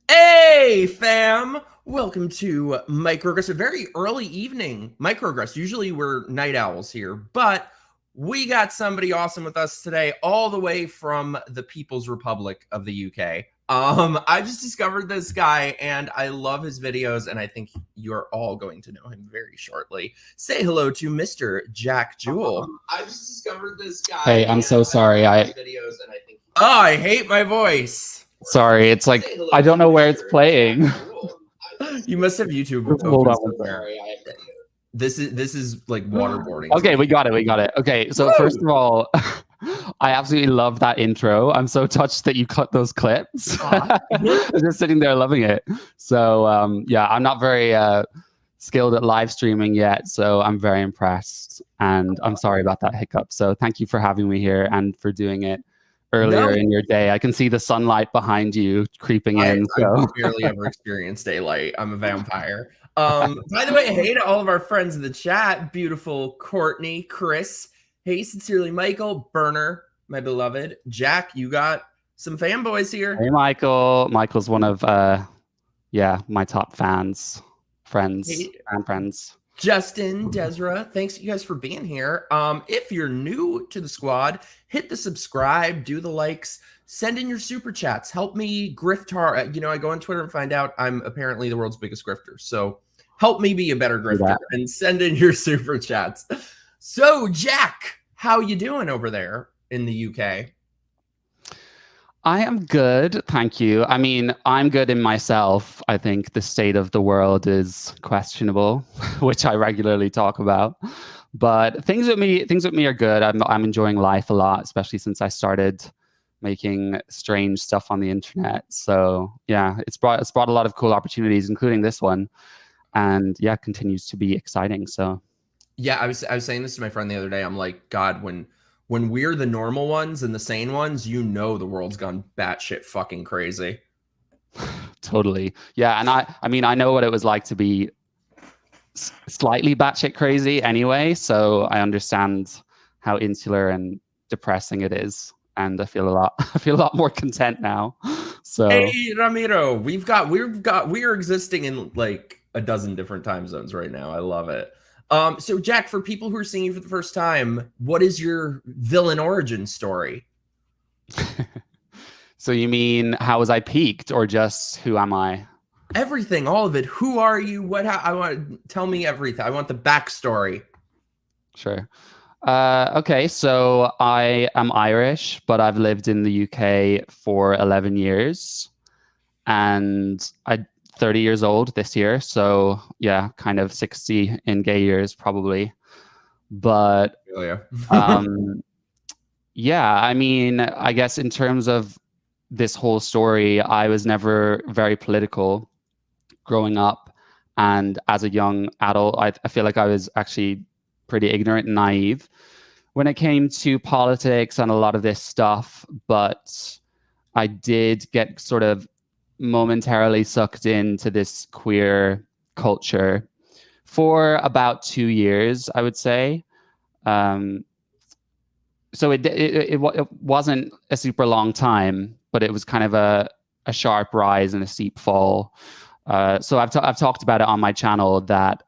Hey, fam! Welcome to MIKEroaggress'd. A very early evening MIKEroaggress'd. Usually we're night owls here, but we got somebody awesome with us today, all the way from the People's Republic of the UK. I just discovered this guy, and I love his videos, and I think you're all going to know him very shortly. Say hello to Mr. Jack Jewell. I just discovered this guy. Hey, I'm so sorry. Videos, and I think. Oh, I hate my voice. Sorry, it's like I don't know where it's playing. You must have YouTube. Hold on. This is like waterboarding. Okay, we got it. Okay, so first of all, I absolutely love that intro. I'm so touched that you cut those clips. I'm just sitting there loving it. So yeah, I'm not very skilled at live streaming yet, so I'm very impressed. And I'm sorry about that hiccup. So thank you for having me here and for doing it earlier in your day. I can see the sunlight behind you creeping in. I barely ever experienced daylight. I'm a vampire. By the way, hey to all of our friends in the chat. Beautiful Courtney, Chris. Hey, sincerely, Michael, Burner, my beloved. Jack, you got some fanboys here. Hey, Michael. Michael's one of my top friends. Justin, Desra, thanks you guys for being here. If you're new to the squad, hit the subscribe, do the likes, send in your super chats, help me grift hard. You know, I go on Twitter and find out I'm apparently the world's biggest grifter. So help me be a better grifter and send in your super chats. So Jack, how you doing over there in the UK? I am good, thank you. I mean, I'm good in myself. I think the state of the world is questionable, which I regularly talk about. But things with me are good. I'm enjoying life a lot, especially since I started making strange stuff on the internet. So yeah, it's brought a lot of cool opportunities, including this one, and yeah, continues to be exciting. So yeah, I was saying this to my friend the other day. I'm like, God, when we're the normal ones and the sane ones, you know the world's gone batshit fucking crazy. Totally. Yeah, and I mean, I know what it was like to be slightly batshit crazy anyway, so I understand how insular and depressing it is, and I feel a lot more content now. So hey, Ramiro, we're existing in like a dozen different time zones right now. I love it. So Jack, for people who are seeing you for the first time, what is your villain origin story? So you mean how was I peaked, or just who am I? Everything, all of it. Who are you? I want tell me everything. I want the backstory. Sure. Okay, so I am Irish, but I've lived in the UK for 11 years, and I'm 30 years old this year. So yeah, kind of 60 in gay years probably. But yeah, I mean, I guess in terms of this whole story, I was never very political growing up. And as a young adult, I feel like I was actually pretty ignorant and naive when it came to politics and a lot of this stuff. But I did get sort of momentarily sucked into this queer culture for about 2 years, I would say. So it wasn't a super long time, but it was kind of a sharp rise and a steep fall. So I've talked about it on my channel that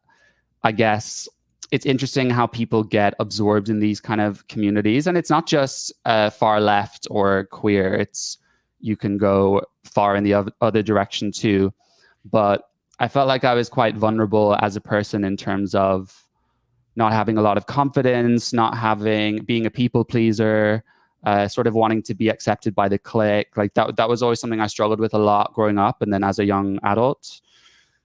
I guess it's interesting how people get absorbed in these kind of communities, and it's not just far left or queer. You can go far in the other direction too. But I felt like I was quite vulnerable as a person in terms of not having a lot of confidence, being a people pleaser, sort of wanting to be accepted by the clique. Like that was always something I struggled with a lot growing up, and then as a young adult.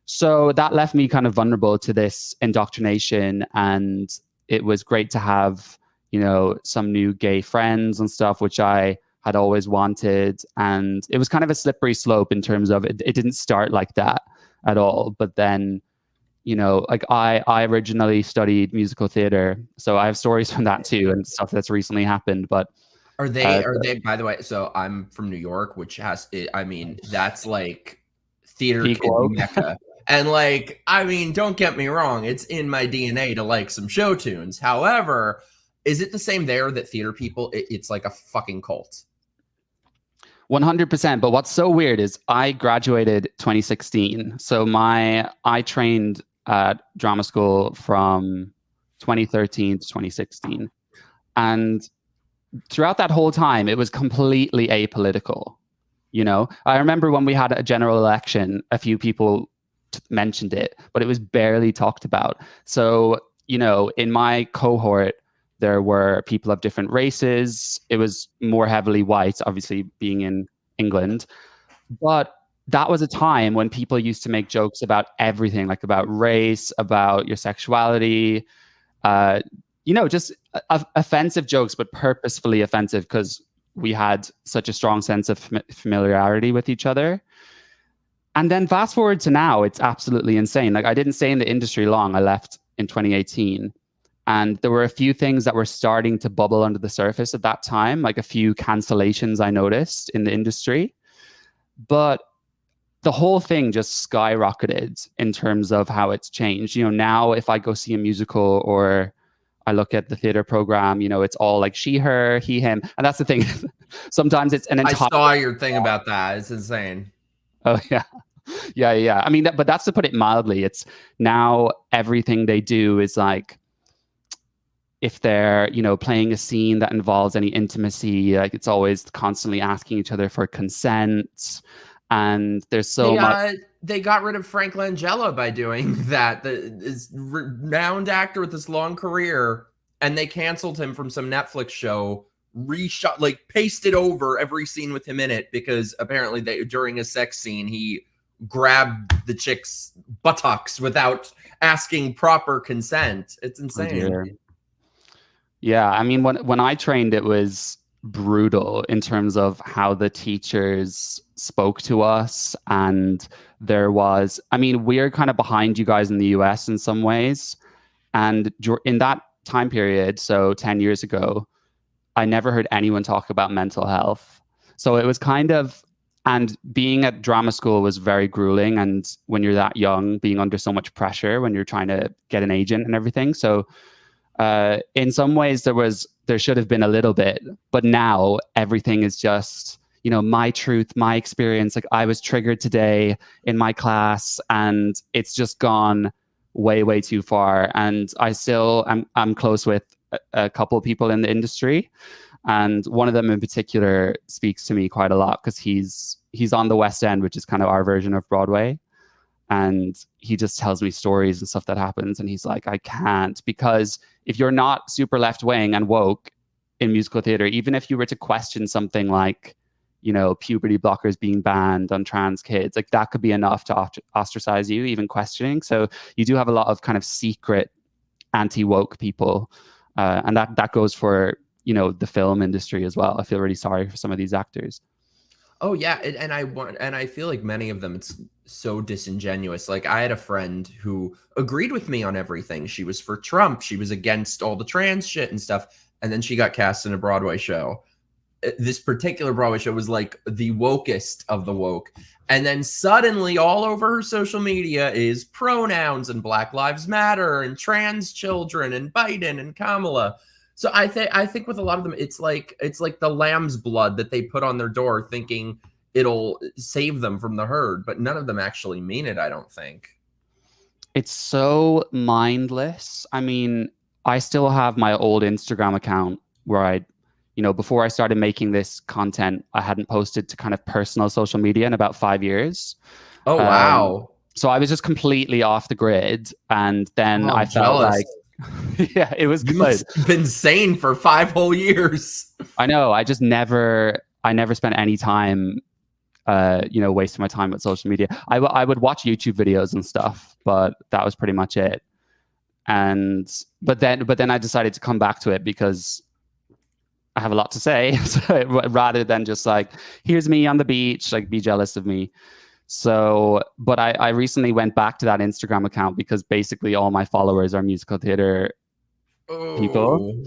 So that left me kind of vulnerable to this indoctrination, and it was great to have, you know, some new gay friends and stuff, which I had always wanted. And it was kind of a slippery slope in terms of it didn't start like that at all. But then, you know, like I originally studied musical theater, so I have stories from that too and stuff that's recently happened. But are they by the way, so I'm from New York, which I mean, that's like theater kid mecca. And like, I mean, don't get me wrong, it's in my DNA to like some show tunes. However, is it the same there that theater people, it's like a fucking cult? 100%. But what's so weird is I graduated 2016. So I trained at drama school from 2013 to 2016. And throughout that whole time, it was completely apolitical. You know, I remember when we had a general election, a few people mentioned it, but it was barely talked about. So, you know, in my cohort, there were people of different races. It was more heavily white, obviously being in England. But that was a time when people used to make jokes about everything, like about race, about your sexuality, you know, just offensive jokes, but purposefully offensive because we had such a strong sense of familiarity with each other. And then fast forward to now, it's absolutely insane. Like I didn't stay in the industry long. I left in 2018. And there were a few things that were starting to bubble under the surface at that time, like a few cancellations I noticed in the industry. But the whole thing just skyrocketed in terms of how it's changed. You know, now if I go see a musical or I look at the theater program, you know, it's all like she, her, he, him. And that's the thing. Sometimes it's an entire... I saw your thing about that. It's insane. Oh, yeah. Yeah. I mean, but that's to put it mildly. It's now everything they do is like, if they're, you know, playing a scene that involves any intimacy, like it's always constantly asking each other for consent. And there's so much... They got rid of Frank Langella by doing that. This renowned actor with this long career, and they canceled him from some Netflix show, reshot, like pasted over every scene with him in it because apparently during a sex scene, he grabbed the chick's buttocks without asking proper consent. It's insane. Oh, yeah, I mean, when I trained, it was brutal in terms of how the teachers spoke to us. And there was, I mean, we're kind of behind you guys in the US in some ways. And in that time period, so 10 years ago, I never heard anyone talk about mental health. So it was kind of, and being at drama school was very grueling. And when you're that young, being under so much pressure when you're trying to get an agent and everything. So in some ways there should have been a little bit, but now everything is just, you know, my truth, my experience. Like I was triggered today in my class and it's just gone way too far. And I'm close with a couple of people in the industry. And one of them in particular speaks to me quite a lot because he's on the West End, which is kind of our version of Broadway. And he just tells me stories and stuff that happens. And he's like, I can't, because if you're not super left wing and woke in musical theater, even if you were to question something like, you know, puberty blockers being banned on trans kids, like that could be enough to ostracize you, even questioning. So you do have a lot of kind of secret anti-woke people. And that goes for, you know, the film industry as well. I feel really sorry for some of these actors. Oh yeah, and I feel like many of them, it's so disingenuous. Like I had a friend who agreed with me on everything. She was for Trump. She was against all the trans shit and stuff. And then she got cast in a Broadway show. This particular Broadway show was like the wokest of the woke. And then suddenly all over her social media is pronouns and Black Lives Matter and trans children and Biden and Kamala. So I think with a lot of them, it's like the lamb's blood that they put on their door thinking it'll save them from the herd, but none of them actually mean it, I don't think. It's so mindless. I mean, I still have my old Instagram account where before I started making this content, I hadn't posted to kind of personal social media in about 5 years. Oh, wow. So I was just completely off the grid. And then I felt like, yeah, it was good. You must have been sane for 5 whole years. I know. I never spent any time, wasting my time with social media. I would watch YouTube videos and stuff, but that was pretty much it. But then I decided to come back to it because I have a lot to say. So rather than just like, here's me on the beach, like be jealous of me. So, but I recently went back to that Instagram account because basically all my followers are musical theater people.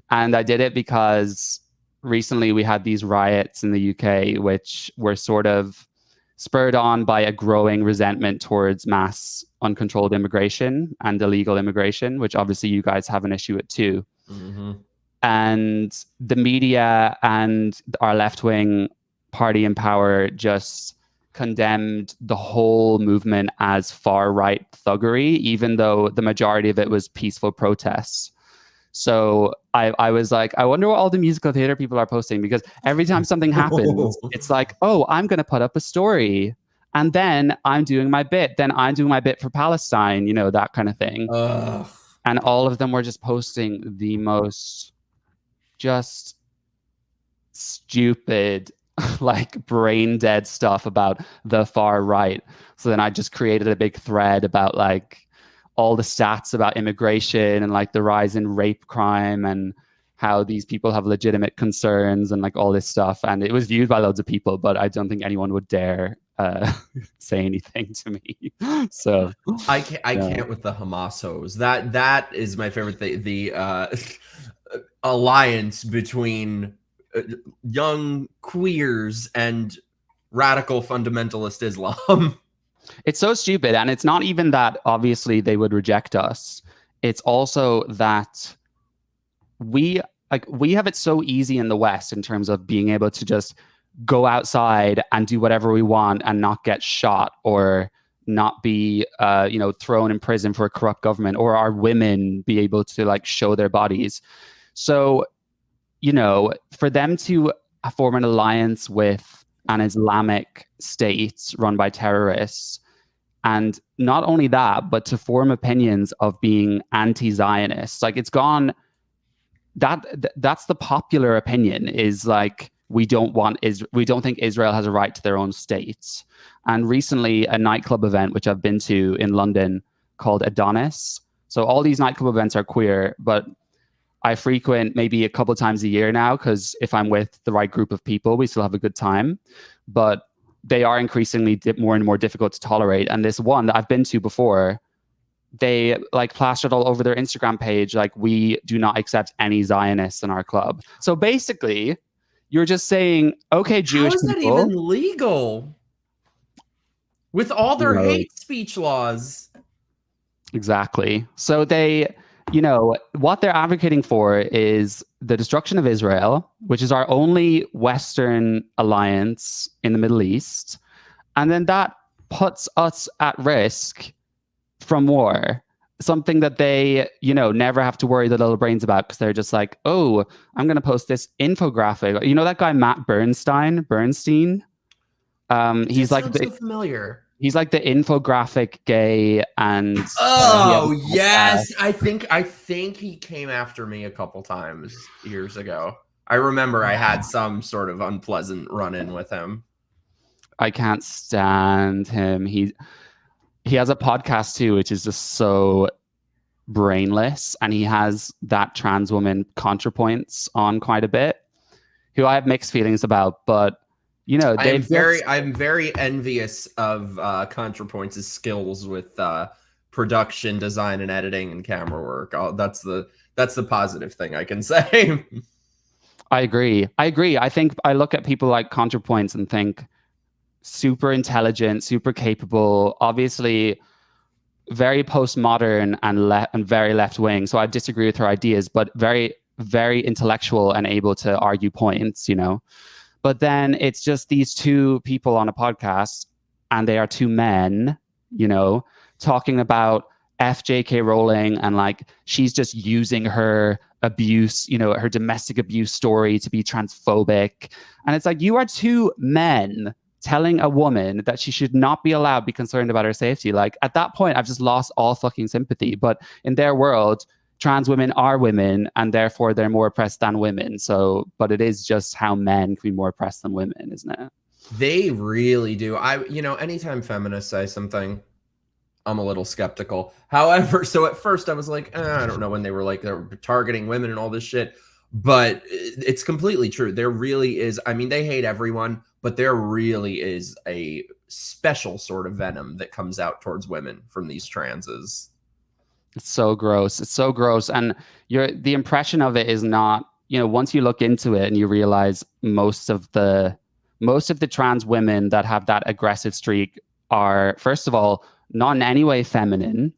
And I did it because recently we had these riots in the UK, which were sort of spurred on by a growing resentment towards mass uncontrolled immigration and illegal immigration, which obviously you guys have an issue with too. Mm-hmm. And the media and our left-wing party in power just condemned the whole movement as far-right thuggery, even though the majority of it was peaceful protests. So I was like, I wonder what all the musical theater people are posting, because every time something happens, it's like, oh, I'm going to put up a story. And then I'm doing my bit. Then I'm doing my bit for Palestine, you know, that kind of thing. Ugh. And all of them were just posting the most just stupid, like brain dead stuff about the far right. So then I just created a big thread about like all the stats about immigration and like the rise in rape crime and how these people have legitimate concerns and like all this stuff. And it was viewed by loads of people, but I don't think anyone would dare say anything to me. So I can't with the Hamasos. That is my favorite thing. The alliance between young queers and radical fundamentalist Islam. It's so stupid. And it's not even that obviously they would reject us. It's also that we have it so easy in the West in terms of being able to just go outside and do whatever we want and not get shot or not be thrown in prison for a corrupt government, or our women be able to like show their bodies. So, you know, for them to form an alliance with an Islamic state run by terrorists, and not only that, but to form opinions of being anti-Zionist, like it's gone. That's the popular opinion, is like we don't think Israel has a right to their own state. And recently, a nightclub event which I've been to in London called Adonis. So all these nightclub events are queer, but I frequent maybe a couple times a year now, because if I'm with the right group of people, we still have a good time. But they are increasingly more and more difficult to tolerate. And this one that I've been to before, they like plastered all over their Instagram page, like, we do not accept any Zionists in our club. So basically, you're just saying, okay, Jewish people. How is that even legal? With all their hate speech laws. Exactly. So they, you know, what they're advocating for is the destruction of Israel, which is our only Western alliance in the Middle East. And then that puts us at risk from war, something that they, you know, never have to worry their little brains about, because they're just like, oh, I'm going to post this infographic. You know that guy, Matt Bernstein? He's like so familiar. He's like the infographic gay, and yes, I think he came after me a couple times years ago. I remember I had some sort of unpleasant run-in with him. I can't stand him. He has a podcast too, which is just so brainless, and he has that trans woman ContraPoints on quite a bit, who I have mixed feelings about, but you know, I'm very envious of ContraPoints' skills with production, design, and editing and camera work. That's the positive thing I can say. I agree. I think I look at people like ContraPoints and think super intelligent, super capable, obviously very postmodern and very left wing. So I disagree with her ideas, but very, very intellectual and able to argue points, you know. But then it's just these two people on a podcast, and they are two men, you know, talking about J.K. Rowling, and like she's just using her abuse, you know, her domestic abuse story to be transphobic. And it's like, you are two men telling a woman that she should not be allowed to be concerned about her safety. Like, at that point, I've just lost all fucking sympathy. But in their world, trans women are women, and therefore they're more oppressed than women. So, but it is just how men can be more oppressed than women, isn't it? They really do. Anytime feminists say something, I'm a little skeptical. However, so at first I was like, I don't know, when they were targeting women and all this shit, but it's completely true. There really is. I mean, they hate everyone, but there really is a special sort of venom that comes out towards women from these transes. It's so gross. It's so gross. And the impression of it is not, you know, once you look into it and you realize most of the trans women that have that aggressive streak are, first of all, not in any way feminine.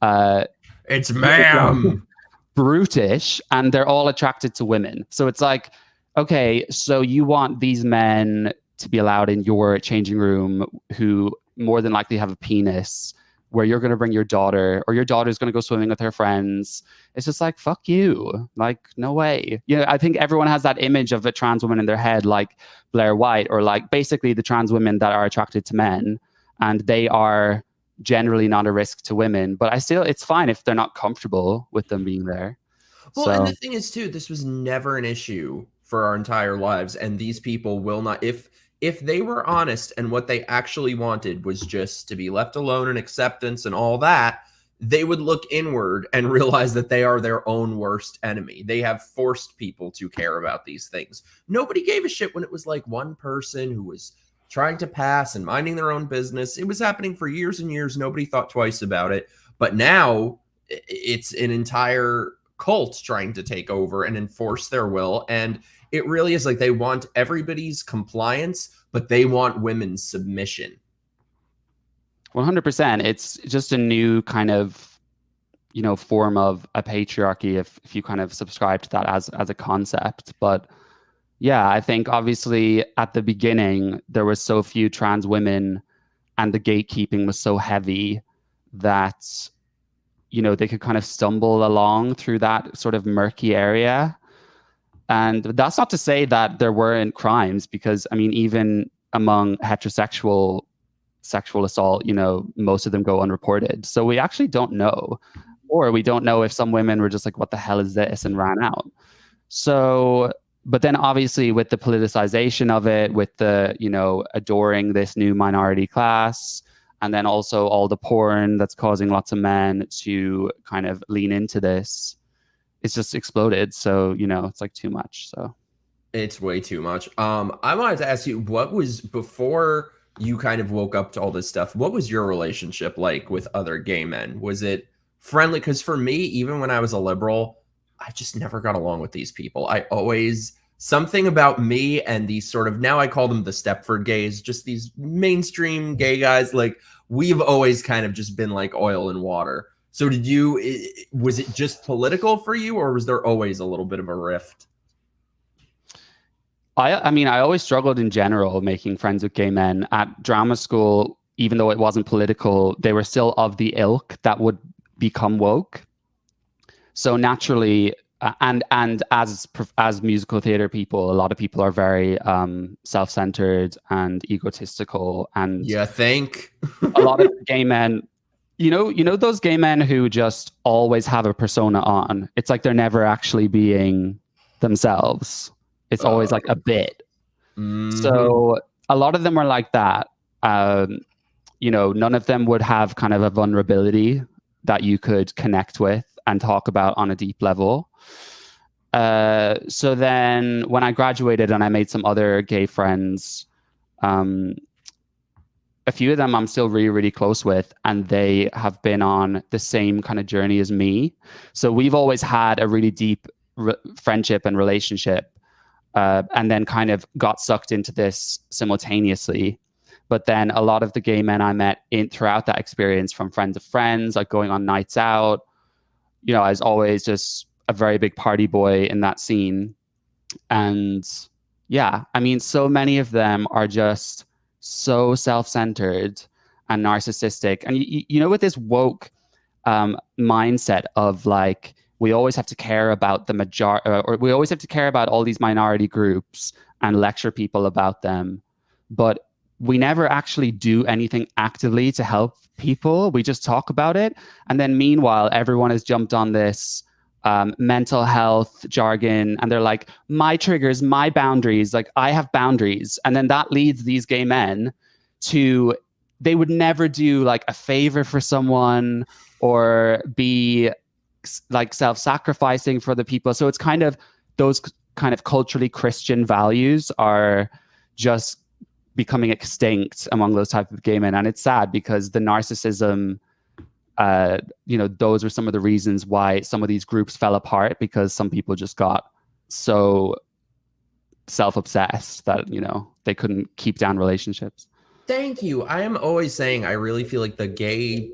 It's ma'am. Brutish, and they're all attracted to women. So it's like, okay, so you want these men to be allowed in your changing room who more than likely have a penis, where you're going to bring your daughter, or your daughter's going to go swimming with her friends. It's just like, fuck you. Like, no way. You know, I think everyone has that image of a trans woman in their head, like Blair White, or like basically the trans women that are attracted to men, and they are generally not a risk to women. But it's fine if they're not comfortable with them being there. Well, So, and the thing is too, this was never an issue for our entire lives, and these people will not, if they were honest and what they actually wanted was just to be left alone and acceptance and all that, they would look inward and realize that they are their own worst enemy. They have forced people to care about these things. Nobody gave a shit when it was like one person who was trying to pass and minding their own business. It was happening for years and years. Nobody thought twice about it. But now it's an entire cult trying to take over and enforce their will. And it really is like they want everybody's compliance, but they want women's submission. 100%. It's just a new kind of, you know, form of a patriarchy if you kind of subscribe to that as a concept. But yeah, I think obviously at the beginning, there were so few trans women and the gatekeeping was so heavy that, you know, they could kind of stumble along through that sort of murky area. And that's not to say that there weren't crimes, because I mean, even among heterosexual sexual assault, you know, most of them go unreported. So we actually don't know, or we don't know if some women were just like, what the hell is this, and ran out. So, but then obviously with the politicization of it, with the, you know, adoring this new minority class, and then also all the porn that's causing lots of men to kind of lean into this, it's just exploded. So, you know, it's like too much. So it's way too much. I wanted to ask you, what was, before you kind of woke up to all this stuff, what was your relationship like with other gay men? Was it friendly? Because for me, even when I was a liberal, I just never got along with these people. I always, something about me and these sort of, now I call them the Stepford gays, just these mainstream gay guys, like we've always kind of just been like oil and water. So did you, was it just political for you, or was there always a little bit of a rift? I mean, I always struggled in general making friends with gay men. At drama school, even though it wasn't political, they were still of the ilk that would become woke. So naturally, and as musical theater people, a lot of people are very self-centered and egotistical. And you think a lot of gay men, you know those gay men who just always have a persona on. It's like they're never actually being themselves. It's always like a bit. So a lot of them were like that. You know, none of them would have kind of a vulnerability that you could connect with and talk about on a deep level. So then when I graduated and I made some other gay friends, a few of them I'm still really, really close with, and they have been on the same kind of journey as me. So we've always had a really deep friendship and relationship, and then kind of got sucked into this simultaneously. But then a lot of the gay men I met throughout that experience, from friends of friends, like going on nights out, you know, I was always just a very big party boy in that scene. And yeah, I mean, so many of them are just so self-centered and narcissistic. And you know, with this woke mindset of like, we always have to care about the majority, or we always have to care about all these minority groups and lecture people about them. But we never actually do anything actively to help people. We just talk about it. And then meanwhile, everyone has jumped on this mental health jargon, and they're like, my triggers, my boundaries, like I have boundaries. And then that leads these gay men to, they would never do like a favor for someone or be like self-sacrificing for the people. So it's kind of, those kind of culturally Christian values are just becoming extinct among those type of gay men. And it's sad, because the narcissism, you know, those are some of the reasons why some of these groups fell apart, because some people just got so self-obsessed that, you know, they couldn't keep down relationships. Thank you. I am always saying, I really feel like the gay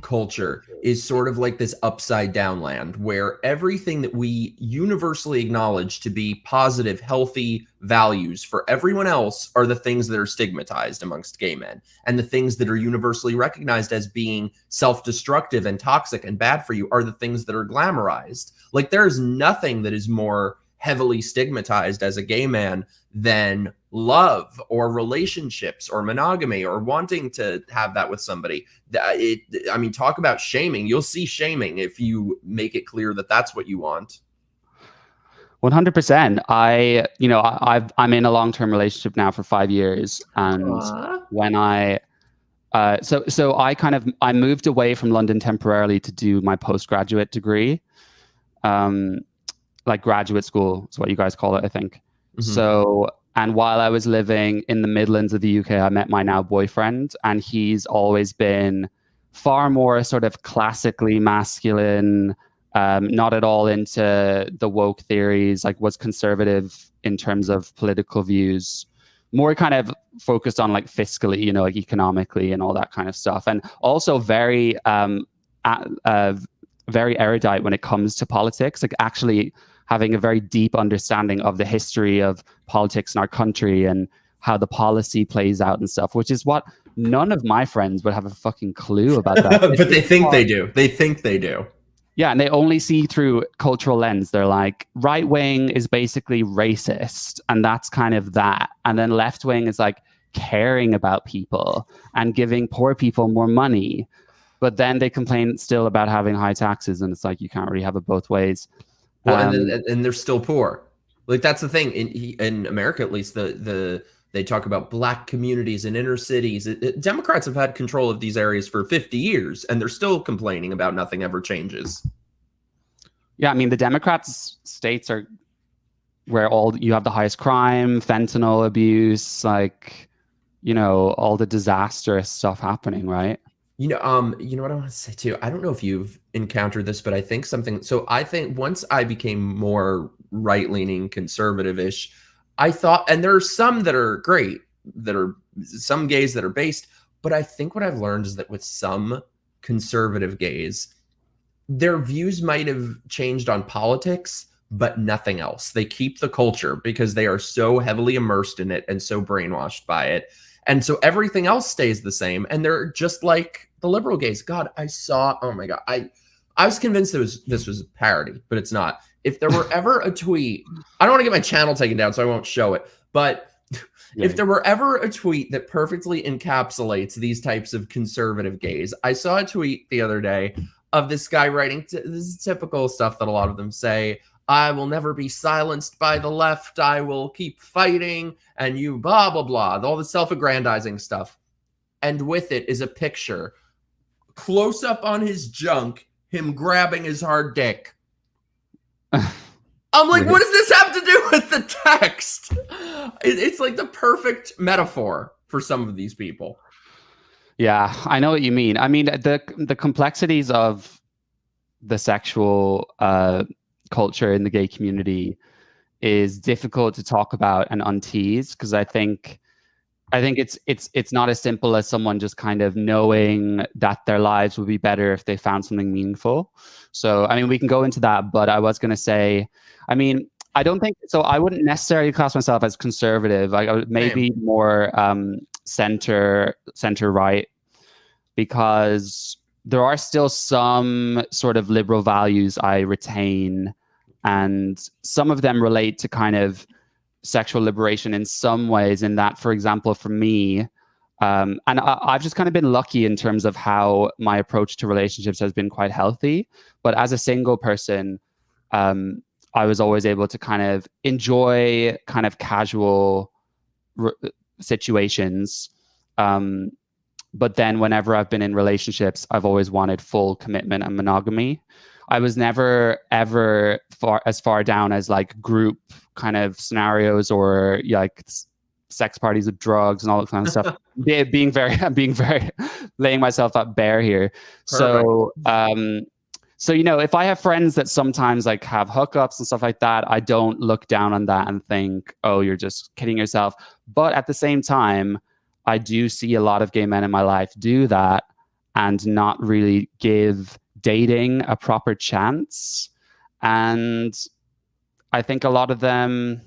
culture is sort of like this upside down land where everything that we universally acknowledge to be positive, healthy values for everyone else are the things that are stigmatized amongst gay men. And the things that are universally recognized as being self-destructive and toxic and bad for you are the things that are glamorized. Like there's nothing that is more heavily stigmatized as a gay man than love or relationships or monogamy or wanting to have that with somebody. I mean, talk about shaming. You'll see shaming if you make it clear that that's what you want. 100%. I'm in a long-term relationship now for 5 years, and when I I moved away from London temporarily to do my postgraduate degree, like graduate school is what you guys call it, I think. Mm-hmm. So, and while I was living in the Midlands of the UK, I met my now boyfriend, and he's always been far more sort of classically masculine, not at all into the woke theories, like was conservative in terms of political views, more kind of focused on like fiscally, you know, like economically and all that kind of stuff. And also very erudite when it comes to politics, like actually having a very deep understanding of the history of politics in our country and how the policy plays out and stuff, which is what none of my friends would have a fucking clue about that. But they think they do. They think they do. Yeah, and they only see through cultural lens. They're like, right wing is basically racist, and that's kind of that. And then left wing is like caring about people and giving poor people more money. But then they complain still about having high taxes, and it's like you can't really have it both ways. Well, and they're still poor. Like that's the thing in America, at least. They talk about black communities in inner cities. Democrats have had control of these areas for 50 years, and they're still complaining about nothing ever changes. Yeah, I mean, the Democrats' states are where you have the highest crime, fentanyl abuse, like, you know, all the disastrous stuff happening, right? You know what I want to say too. I don't know if you've encountered this, but I think I think once I became more right-leaning, conservative-ish, I thought, and there are some that are great, some gays that are based, but I think what I've learned is that with some conservative gays, their views might have changed on politics, but nothing else. They keep the culture because they are so heavily immersed in it and so brainwashed by it. And so everything else stays the same. And they're just like the liberal gays. God, oh my God. I was convinced this was a parody, but it's not. If there were ever a tweet, I don't want to get my channel taken down, so I won't show it. But if there were ever a tweet that perfectly encapsulates these types of conservative gays, I saw a tweet the other day of this guy writing, this is typical stuff that a lot of them say, I will never be silenced by the left. I will keep fighting. And you blah, blah, blah. All the self-aggrandizing stuff. And with it is a picture. Close up on his junk. Him grabbing his hard dick. I'm like, what does this have to do with the text? It's like the perfect metaphor for some of these people. Yeah, I know what you mean. I mean, the complexities of the sexual culture in the gay community is difficult to talk about and untease, because I think it's not as simple as someone just kind of knowing that their lives would be better if they found something meaningful. So, I mean, we can go into that, but I was going to say, I mean, I don't think so. I wouldn't necessarily class myself as conservative. I would maybe more center right, because there are still some sort of liberal values I retain, and some of them relate to kind of sexual liberation in some ways, in that, for example, for me, and I've just kind of been lucky in terms of how my approach to relationships has been quite healthy. But as a single person, I was always able to kind of enjoy kind of casual situations. But then whenever I've been in relationships, I've always wanted full commitment and monogamy. I was never ever as far down as like group kind of scenarios, or like sex parties with drugs and all that kind of stuff. being very laying myself up bare here. Perfect. So you know, if I have friends that sometimes like have hookups and stuff like that, I don't look down on that and think, oh, you're just kidding yourself. But at the same time, I do see a lot of gay men in my life do that, and not really give dating a proper chance. And I think a lot of them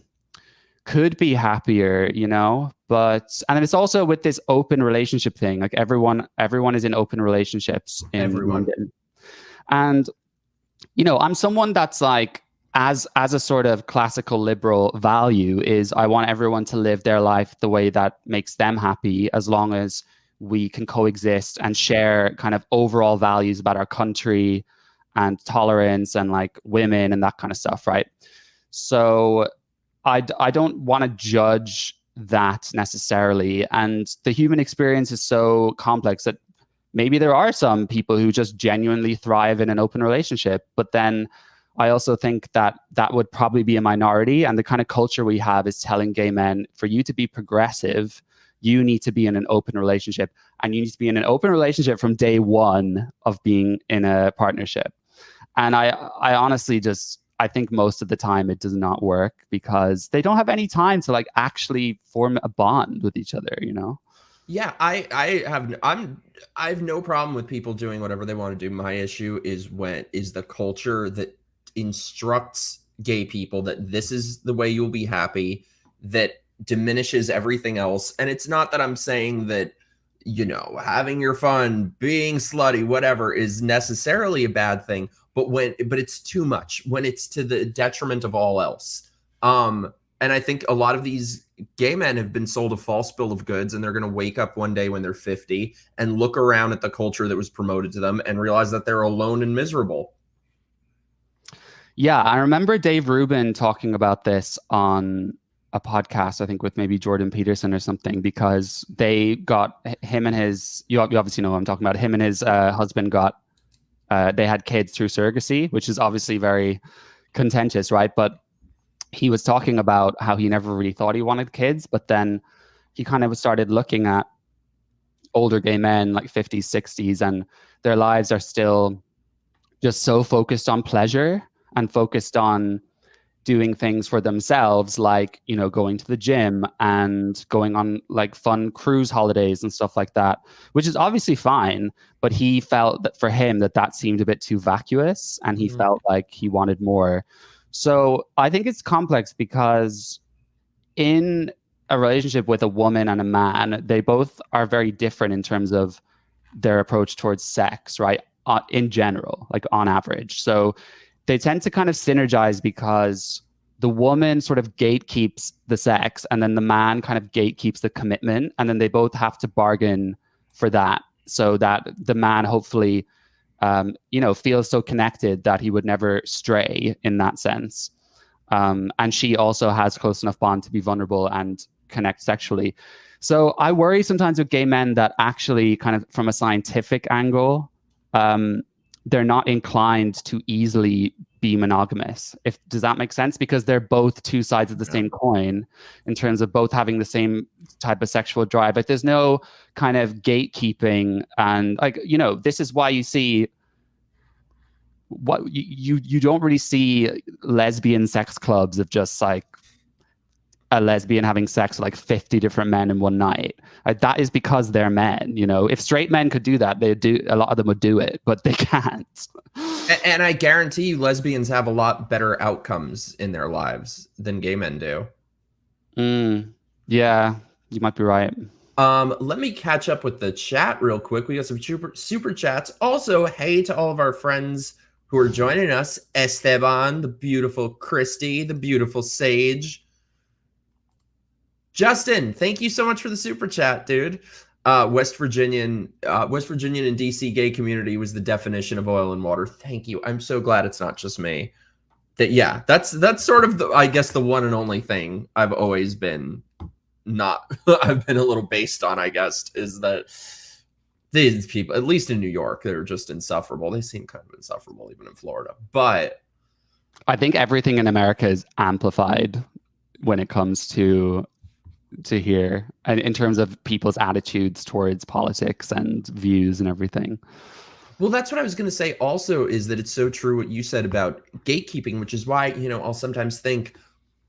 could be happier, you know, and then it's also with this open relationship thing. Like everyone is in open relationships in London. And, you know, I'm someone that's like, as a sort of classical liberal value is I want everyone to live their life the way that makes them happy, as long as we can coexist and share kind of overall values about our country and tolerance and like women and that kind of stuff, right? So I don't want to judge that necessarily. And the human experience is so complex that maybe there are some people who just genuinely thrive in an open relationship. But then I also think that that would probably be a minority. And the kind of culture we have is telling gay men, for you to be progressive, you need to be in an open relationship. And you need to be in an open relationship from day one of being in a partnership. And I honestly I think most of the time it does not work, because they don't have any time to like actually form a bond with each other, you know? Yeah, I have no problem with people doing whatever they want to do. My issue is the culture that instructs gay people that this is the way you'll be happy, that diminishes everything else. And it's not that I'm saying that, you know, having your fun, being slutty, whatever is necessarily a bad thing, but it's too much, when it's to the detriment of all else. And I think a lot of these gay men have been sold a false bill of goods, and they're going to wake up one day when they're 50 and look around at the culture that was promoted to them and realize that they're alone and miserable. Yeah, I remember Dave Rubin talking about this on a podcast, I think with maybe Jordan Peterson or something, because they got him and his, you obviously know what I'm talking about, him and his husband they had kids through surrogacy, which is obviously very contentious, right? But he was talking about how he never really thought he wanted kids, but then he kind of started looking at older gay men, like 50s, 60s, and their lives are still just so focused on pleasure and focused on doing things for themselves, like, you know, going to the gym and going on like fun cruise holidays and stuff like that, which is obviously fine. But he felt that for him that seemed a bit too vacuous, and he felt like he wanted more. So I think it's complex, because in a relationship with a woman and a man, they both are very different in terms of their approach towards sex, right? In general, like on average. So they tend to kind of synergize, because the woman sort of gatekeeps the sex, and then the man kind of gatekeeps the commitment. And then they both have to bargain for that, so that the man hopefully, you know, feels so connected that he would never stray in that sense. And she also has close enough bond to be vulnerable and connect sexually. So I worry sometimes with gay men that actually, kind of from a scientific angle, they're not inclined to easily be monogamous. Does that make sense? Because they're both two sides of the same coin in terms of both having the same type of sexual drive. Like there's no kind of gatekeeping, and like, you know, this is why you see what you don't really see lesbian sex clubs of just like a lesbian having sex with like 50 different men in one night. That is because they're men, you know. If straight men could do that, a lot of them would do it, but they can't. And I guarantee you lesbians have a lot better outcomes in their lives than gay men do. Yeah, you might be right. Let me catch up with the chat real quick. We got some super chats. Also, hey to all of our friends who are joining us. Esteban, the beautiful Christy, the beautiful Sage. Justin, thank you so much for the super chat, dude. West Virginian and DC gay community was the definition of oil and water. Thank you. I'm so glad it's not just me. Yeah, that's sort of I guess the one and only thing I've always been I've been a little based on, I guess, is that these people, at least in New York, they're just insufferable. They seem kind of insufferable even in Florida. But I think everything in America is amplified when it comes to here, and in terms of people's attitudes towards politics and views and everything. Well, that's what I was going to say also, is that it's so true what you said about gatekeeping, which is why, you know, I'll sometimes think,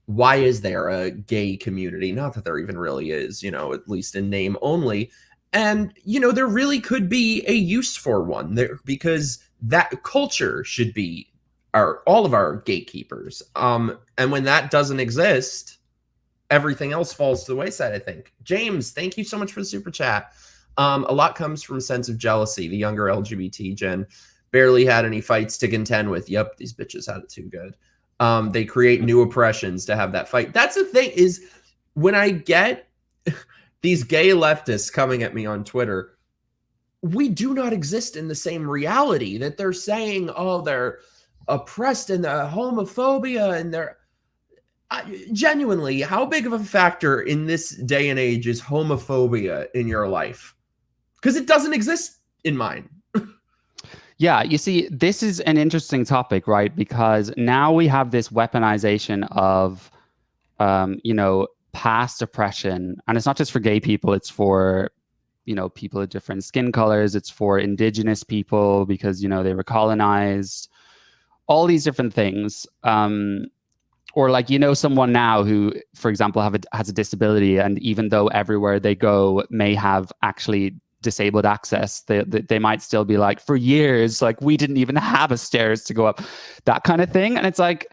why is there a gay community? Not that there even really is, you know, at least in name only. And, you know, there really could be a use for one there, because that culture should be all of our gatekeepers. And when that doesn't exist, everything else falls to the wayside, I think. James, thank you so much for the super chat. A lot comes from a sense of jealousy. The younger LGBT gen barely had any fights to contend with. Yep, these bitches had it too good. They create new oppressions to have that fight. That's the thing, is when I get these gay leftists coming at me on Twitter, we do not exist in the same reality that they're saying, oh, they're oppressed and the homophobia, and they're genuinely, how big of a factor in this day and age is homophobia in your life? Because it doesn't exist in mine. Yeah, you see, this is an interesting topic, right? Because now we have this weaponization of, you know, past oppression. And it's not just for gay people, it's for, you know, people of different skin colors. It's for indigenous people because, you know, they were colonized, all these different things. Or like, you know, someone now who, for example, has a disability, and even though everywhere they go may have actually disabled access, they might still be like, for years, like, we didn't even have a stairs to go up, that kind of thing. And it's like,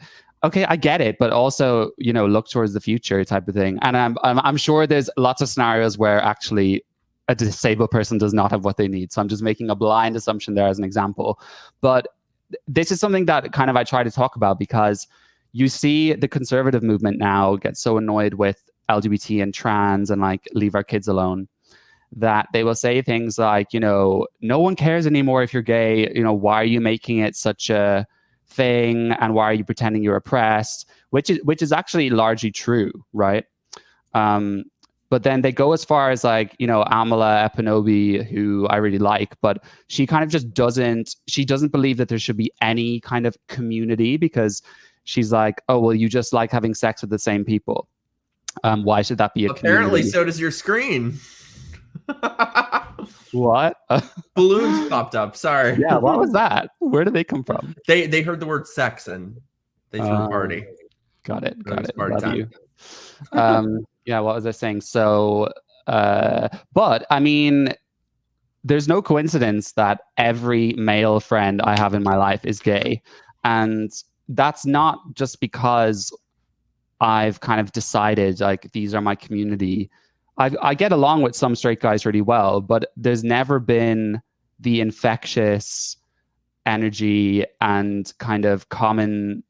okay, I get it, but also, you know, look towards the future type of thing. And I'm sure there's lots of scenarios where actually a disabled person does not have what they need. So I'm just making a blind assumption there as an example. But this is something that kind of I try to talk about, because you see the conservative movement now get so annoyed with LGBT and trans and like, leave our kids alone, that they will say things like, you know, no one cares anymore if you're gay. You know, why are you making it such a thing? And why are you pretending you're oppressed? Which is actually largely true, right? But then they go as far as like, you know, Amala Epinobi, who I really like, but she kind of just doesn't believe that there should be any kind of community, because she's like, oh, well, you just like having sex with the same people. Why should that be a Apparently, community? so does your screen. What? Balloons popped up. Sorry. Yeah, what was that? Where did they come from? They heard the word sex and they threw a party. Got it. Party Love time. You. Yeah, what was I saying? So, but I mean, there's no coincidence that every male friend I have in my life is gay. And that's not just because I've kind of decided like these are my community. I get along with some straight guys really well, but there's never been the infectious energy and kind of common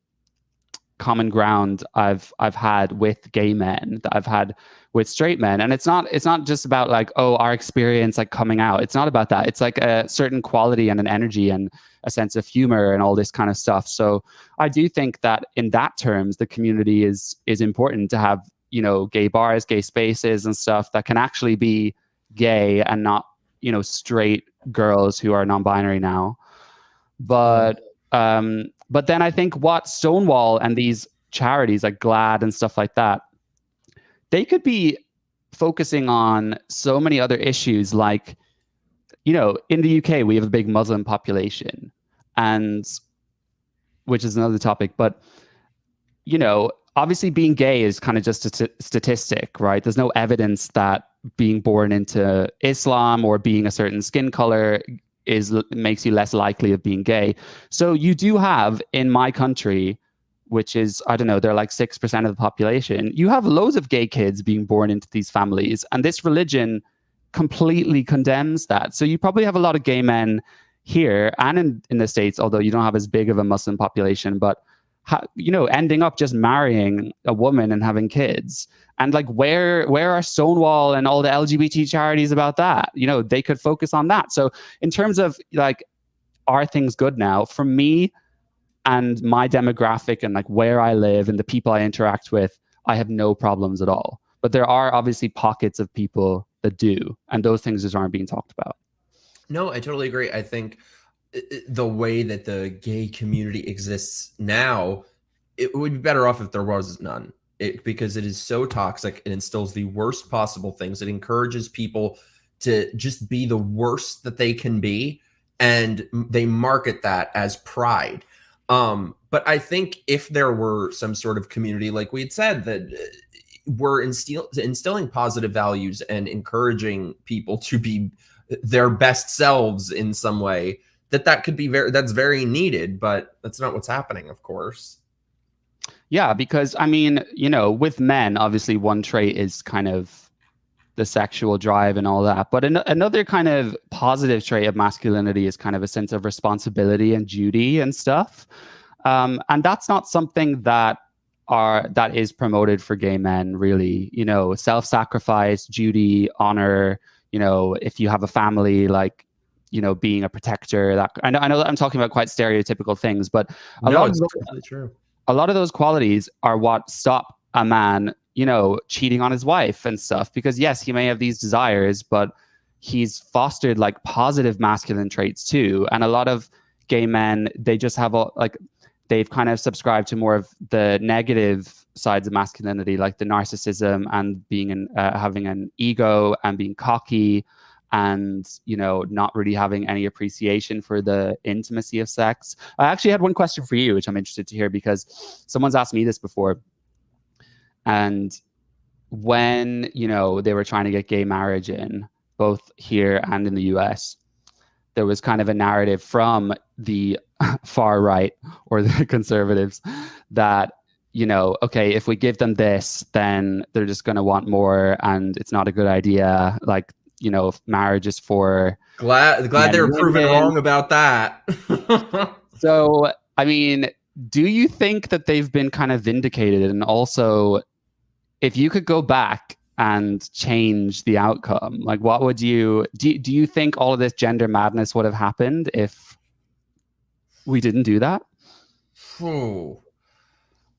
ground I've had with gay men that I've had with straight men. And it's not just about like, oh, our experience like coming out. It's not about that. It's like a certain quality and an energy and a sense of humor and all this kind of stuff. So I do think that in that terms, the community is important to have, you know, gay bars, gay spaces and stuff that can actually be gay and not, you know, straight girls who are non-binary now. But then I think what Stonewall and these charities like GLAAD and stuff like that, they could be focusing on so many other issues. Like, you know, in the UK, we have a big Muslim population, and which is another topic. But, you know, obviously being gay is kind of just a statistic, right? There's no evidence that being born into Islam or being a certain skin color makes you less likely of being gay. So you do have in my country, which is, I don't know, they're like 6% of the population, you have loads of gay kids being born into these families. And this religion completely condemns that. So you probably have a lot of gay men here and in the States, although you don't have as big of a Muslim population, but you know, ending up just marrying a woman and having kids. And like, where are Stonewall and all the LGBT charities about that? You know, they could focus on that. So in terms of like, are things good now? For me and my demographic and like where I live and the people I interact with, I have no problems at all. But there are obviously pockets of people that do, and those things just aren't being talked about. No, I totally agree. I think the way that the gay community exists now, it would be better off if there was none. Because it is so toxic. It instills the worst possible things. It encourages people to just be the worst that they can be, and they market that as pride. But I think if there were some sort of community, like we had said, that we're instilling positive values and encouraging people to be their best selves in some way, that could be that's very needed, but that's not what's happening, of course. Yeah, because I mean, with men, obviously one trait is kind of the sexual drive and all that. But another kind of positive trait of masculinity is kind of a sense of responsibility and duty and stuff. And that's not something that is promoted for gay men, really. Self-sacrifice, duty, honor. If you have a family, like, being a protector. That I know that I'm talking about quite stereotypical things, but a lot of those qualities are what stop a man, cheating on his wife and stuff. Because yes, he may have these desires, but he's fostered like positive masculine traits too. And a lot of gay men, they just have they've kind of subscribed to more of the negative sides of masculinity, like the narcissism and being having an ego and being cocky, and not really having any appreciation for the intimacy of sex. I actually had one question for you, which I'm interested to hear, because someone's asked me this before. And when they were trying to get gay marriage in, both here and in the US, there was kind of a narrative from the far right or the conservatives that, okay, if we give them this, then they're just going to want more, and it's not a good idea. Like, marriage is for glad they were proven wrong about that. So, I mean, do you think that they've been kind of vindicated? And also, if you could go back and change the outcome, like, what would do you think all of this gender madness would have happened if we didn't do that?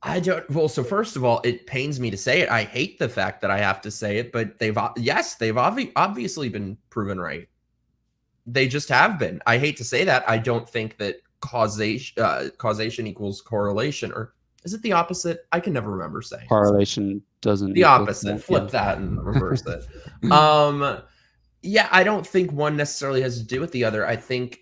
I don't. Well, so first of all, it pains me to say it. I hate the fact that I have to say it, but they've obviously been proven right. They just have been. I hate to say that. I don't think that causation equals correlation, or is it the opposite? I can never remember saying. Correlation doesn't. The opposite. Flip that and reverse it. Yeah, I don't think one necessarily has to do with the other. I think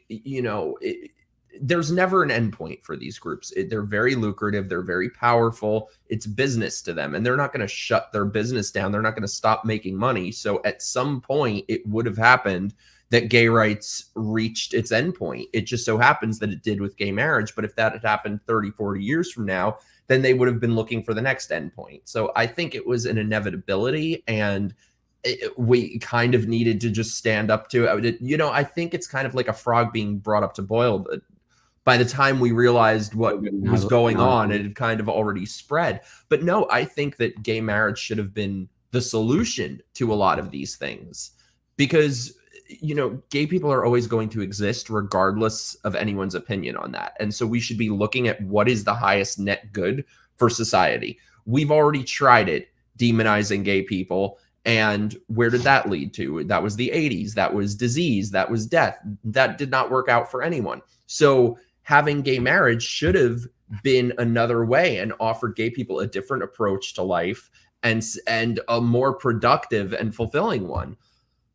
there's never an endpoint for these groups. They're very lucrative. They're very powerful. It's business to them, and they're not going to shut their business down. They're not going to stop making money. So at some point, it would have happened that gay rights reached its endpoint. It just so happens that it did with gay marriage. But if that had happened 30, 40 years from now, then they would have been looking for the next endpoint. So I think it was an inevitability, and we kind of needed to just stand up to it. I think it's kind of like a frog being brought up to boil. But by the time we realized what was going on, it had kind of already spread. But no, I think that gay marriage should have been the solution to a lot of these things, because gay people are always going to exist regardless of anyone's opinion on that. And so we should be looking at what is the highest net good for society. We've already tried it, demonizing gay people. And where did that lead to? That was the 80s. That was disease. That was death. That did not work out for anyone. So having gay marriage should have been another way and offered gay people a different approach to life, and a more productive and fulfilling one.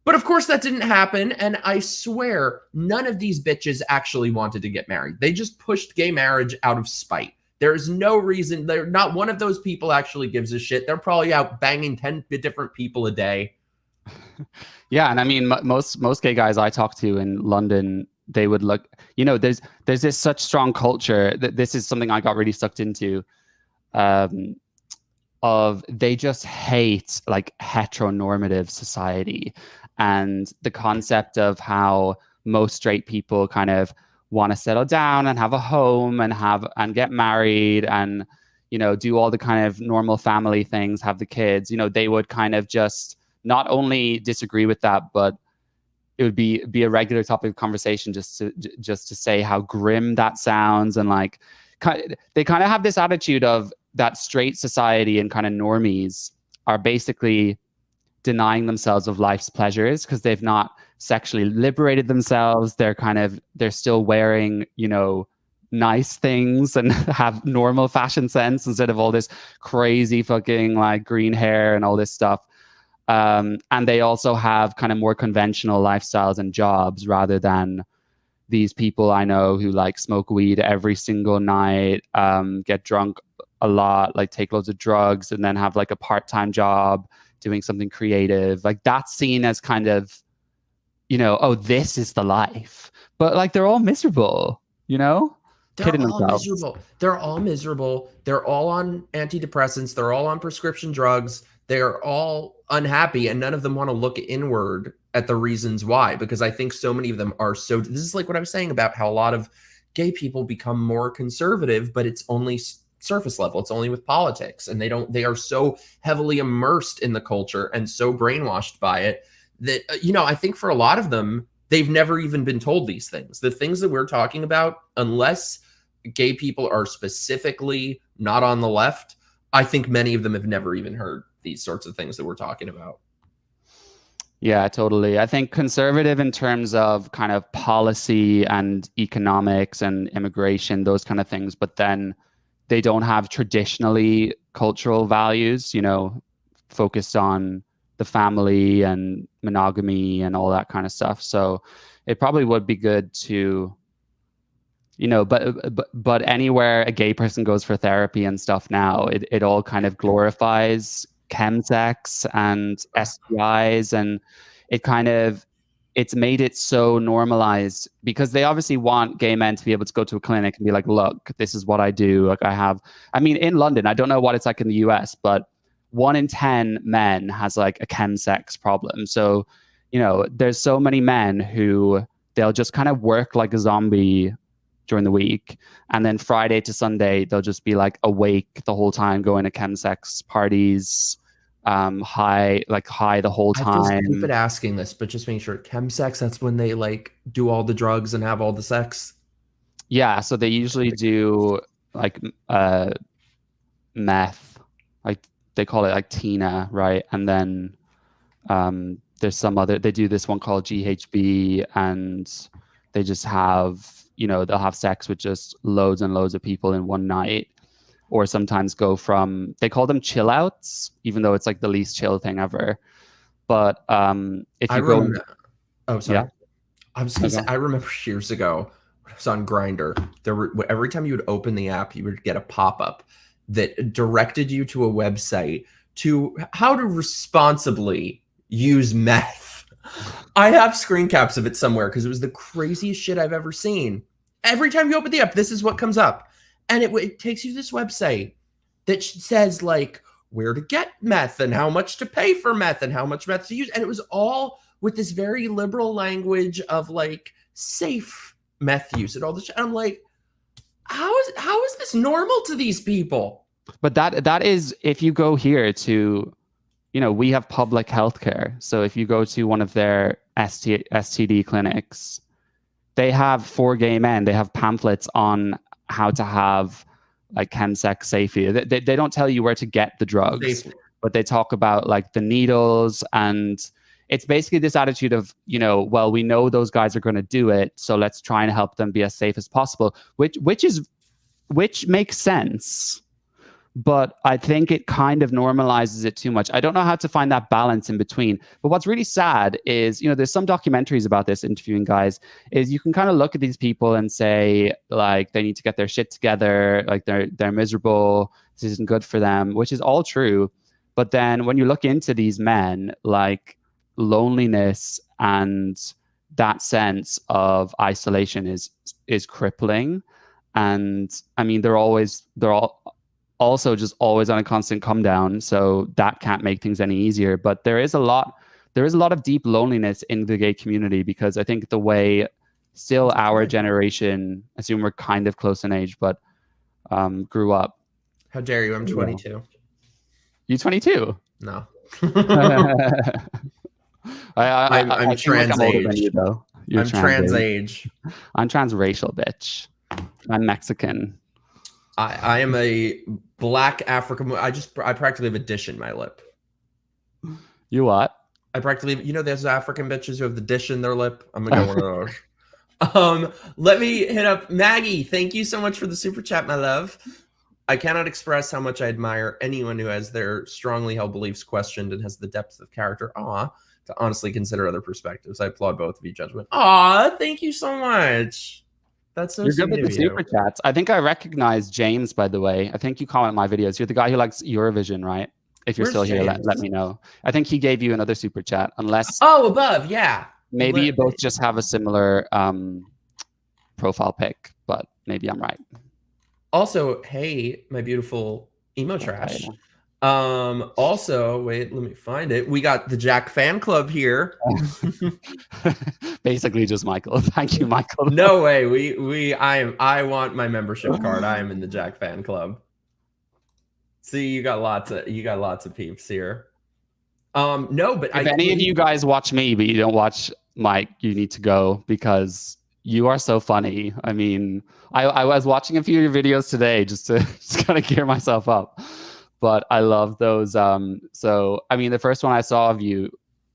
But of course that didn't happen. And I swear none of these bitches actually wanted to get married. They just pushed gay marriage out of spite. There's no reason. They're not one of those people actually gives a shit. They're probably out banging 10 different people a day. Yeah. And I mean, most gay guys I talk to in London, they would look, there's this such strong culture that this is something I got really sucked into, of they just hate like heteronormative society, and the concept of how most straight people kind of want to settle down and have a home and get married and, do all the kind of normal family things, have the kids. They would kind of just not only disagree with that, but it would be a regular topic of conversation just to say how grim that sounds. And like, they kind of have this attitude of that straight society and kind of normies are basically denying themselves of life's pleasures because they've not sexually liberated themselves. They're still wearing, nice things and have normal fashion sense instead of all this crazy fucking like green hair and all this stuff. And they also have kind of more conventional lifestyles and jobs rather than these people I know who like smoke weed every single night, get drunk a lot, like take loads of drugs and then have like a part-time job doing something creative. Like that's seen as kind of, you know, oh, this is the life. But like they're all miserable, you know? They're all miserable. They're all miserable. They're all on antidepressants. They're all on prescription drugs. They're all unhappy, and none of them want to look inward at the reasons why, because I think so many of them are so, this is like what I was saying about how a lot of gay people become more conservative, but it's only surface level. It's only with politics, and they are so heavily immersed in the culture and so brainwashed by it that, you know, I think for a lot of them, they've never even been told these things. The things that we're talking about, unless gay people are specifically not on the left, I think many of them have never even heard these sorts of things that we're talking about. Yeah, totally. I think conservative in terms of kind of policy and economics and immigration, those kind of things, but then they don't have traditionally cultural values, you know, focused on the family and monogamy and all that kind of stuff. So it probably would be good to, you know, but anywhere a gay person goes for therapy and stuff now, it all kind of glorifies chemsex and STIs, and it's made it so normalized because they obviously want gay men to be able to go to a clinic and be like, look, this is what I do. Like I mean, in London, I don't know what it's like in the US, but 1 in 10 men has like a chemsex problem. So, you know, there's so many men who they'll just kind of work like a zombie during the week, and then Friday to Sunday they'll just be like awake the whole time, going to chemsex parties, high the whole time. I feel stupid asking this, but just making sure. Chemsex, that's when they like do all the drugs and have all the sex? Yeah, so they usually do like meth, like they call it like Tina, right? And then there's some other, they do this one called GHB, and they just have, you know, they'll have sex with just loads and loads of people in one night, or sometimes go from, they call them chill outs, even though it's like the least chill thing ever. But if you go, oh, sorry. Yeah. I was gonna say, I remember years ago when I was on Grindr, there were, every time you would open the app, you would get a pop-up that directed you to a website to how to responsibly use meth. I have screen caps of it somewhere because it was the craziest shit I've ever seen. Every time you open the app, this is what comes up. And it takes you to this website that says like where to get meth and how much to pay for meth and how much meth to use. And it was all with this very liberal language of like safe meth use and all this shit. I'm like, how is this normal to these people? But that is, if you go here to, you know, we have public healthcare. So if you go to one of their STD clinics, they have, for gay men, they have pamphlets on how to have like chemsex safety. They don't tell you where to get the drugs, but they talk about like the needles, and it's basically this attitude of, you know, well, we know those guys are going to do it, so let's try and help them be as safe as possible, which makes sense. But I think it kind of normalizes it too much. I don't know how to find that balance in between. But what's really sad is, you know, there's some documentaries about this, interviewing guys, is you can kind of look at these people and say, like, they need to get their shit together, like they're miserable, this isn't good for them, which is all true. But then when you look into these men, like loneliness and that sense of isolation is crippling. And I mean, they're all also just always on a constant come down, so that can't make things any easier. But there is a lot of deep loneliness in the gay community, because I think the way still our generation, I assume we're kind of close in age, but grew up. How dare you? I'm 22. You 22? No. I'm trans age. Than you, though. I'm trans age. I'm transracial, bitch. I'm Mexican. I am a black African. I practically have a dish in my lip. You what? I practically, you know, there's African bitches who have the dish in their lip. I'm gonna go one of those. Let me hit up Maggie. Thank you so much for the super chat, my love. I cannot express how much I admire anyone who has their strongly held beliefs questioned and has the depth of character, to honestly consider other perspectives. I applaud both of you, gentlemen. Thank you so much. That's so You're good sweet with the of you. super chats. I think I recognize James, by the way. I think you comment my videos. You're the guy who likes Eurovision, right? If you're Where's still here, James? let me know. I think he gave you another super chat, unless Oh, above, yeah. maybe you both just have a similar profile pic, but maybe I'm right. Also, hey, my beautiful emo trash. Okay. Also, wait, let me find it. We got the Jack fan club here. Basically just Michael. Thank you, Michael. No way. I want my membership card. I am in the Jack fan club. See, you got lots of peeps here. No, but if any of you guys watch me but you don't watch Mike, you need to go, because you are so funny. I mean, I was watching a few of your videos today just to kind of gear myself up, but I love those. So I mean, the first one I saw of you,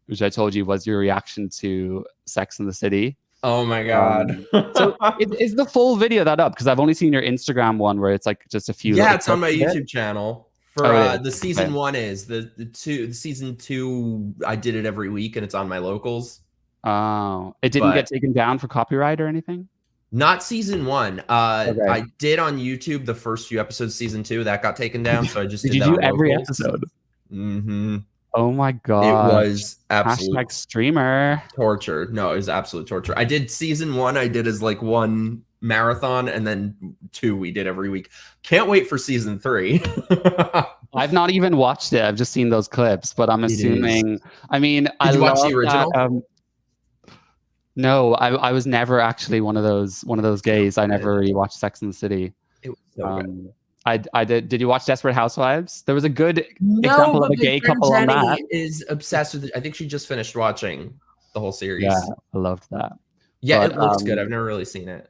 which I told you, was your reaction to Sex and the City. Oh my god. So is the full video that up? Because I've only seen your Instagram one where it's like just a few. Yeah, it's on my YouTube channel. For the season 1 is the season 2. I did it every week, and it's on my locals. Oh, it didn't get taken down for copyright or anything? Not season 1. I did on YouTube the first few episodes. Season 2 that got taken down, so I just did you that do on every locals. episode? Mm-hmm. Oh my god! It was absolute #streamer torture. No, it was absolute torture. I did season 1. I did as like one marathon, and then 2 we did every week. Can't wait for season 3. I've not even watched it. I've just seen those clips, but I'm assuming. I mean, did you watch the original? No, I was never actually one of those gays. I never really watched Sex and the City. It was so good. I did. Did you watch Desperate Housewives? There was a good example of a gay couple Jenny on that. Is obsessed with it. I think she just finished watching the whole series. Yeah, I loved that. Yeah, but, it looks good. I've never really seen it.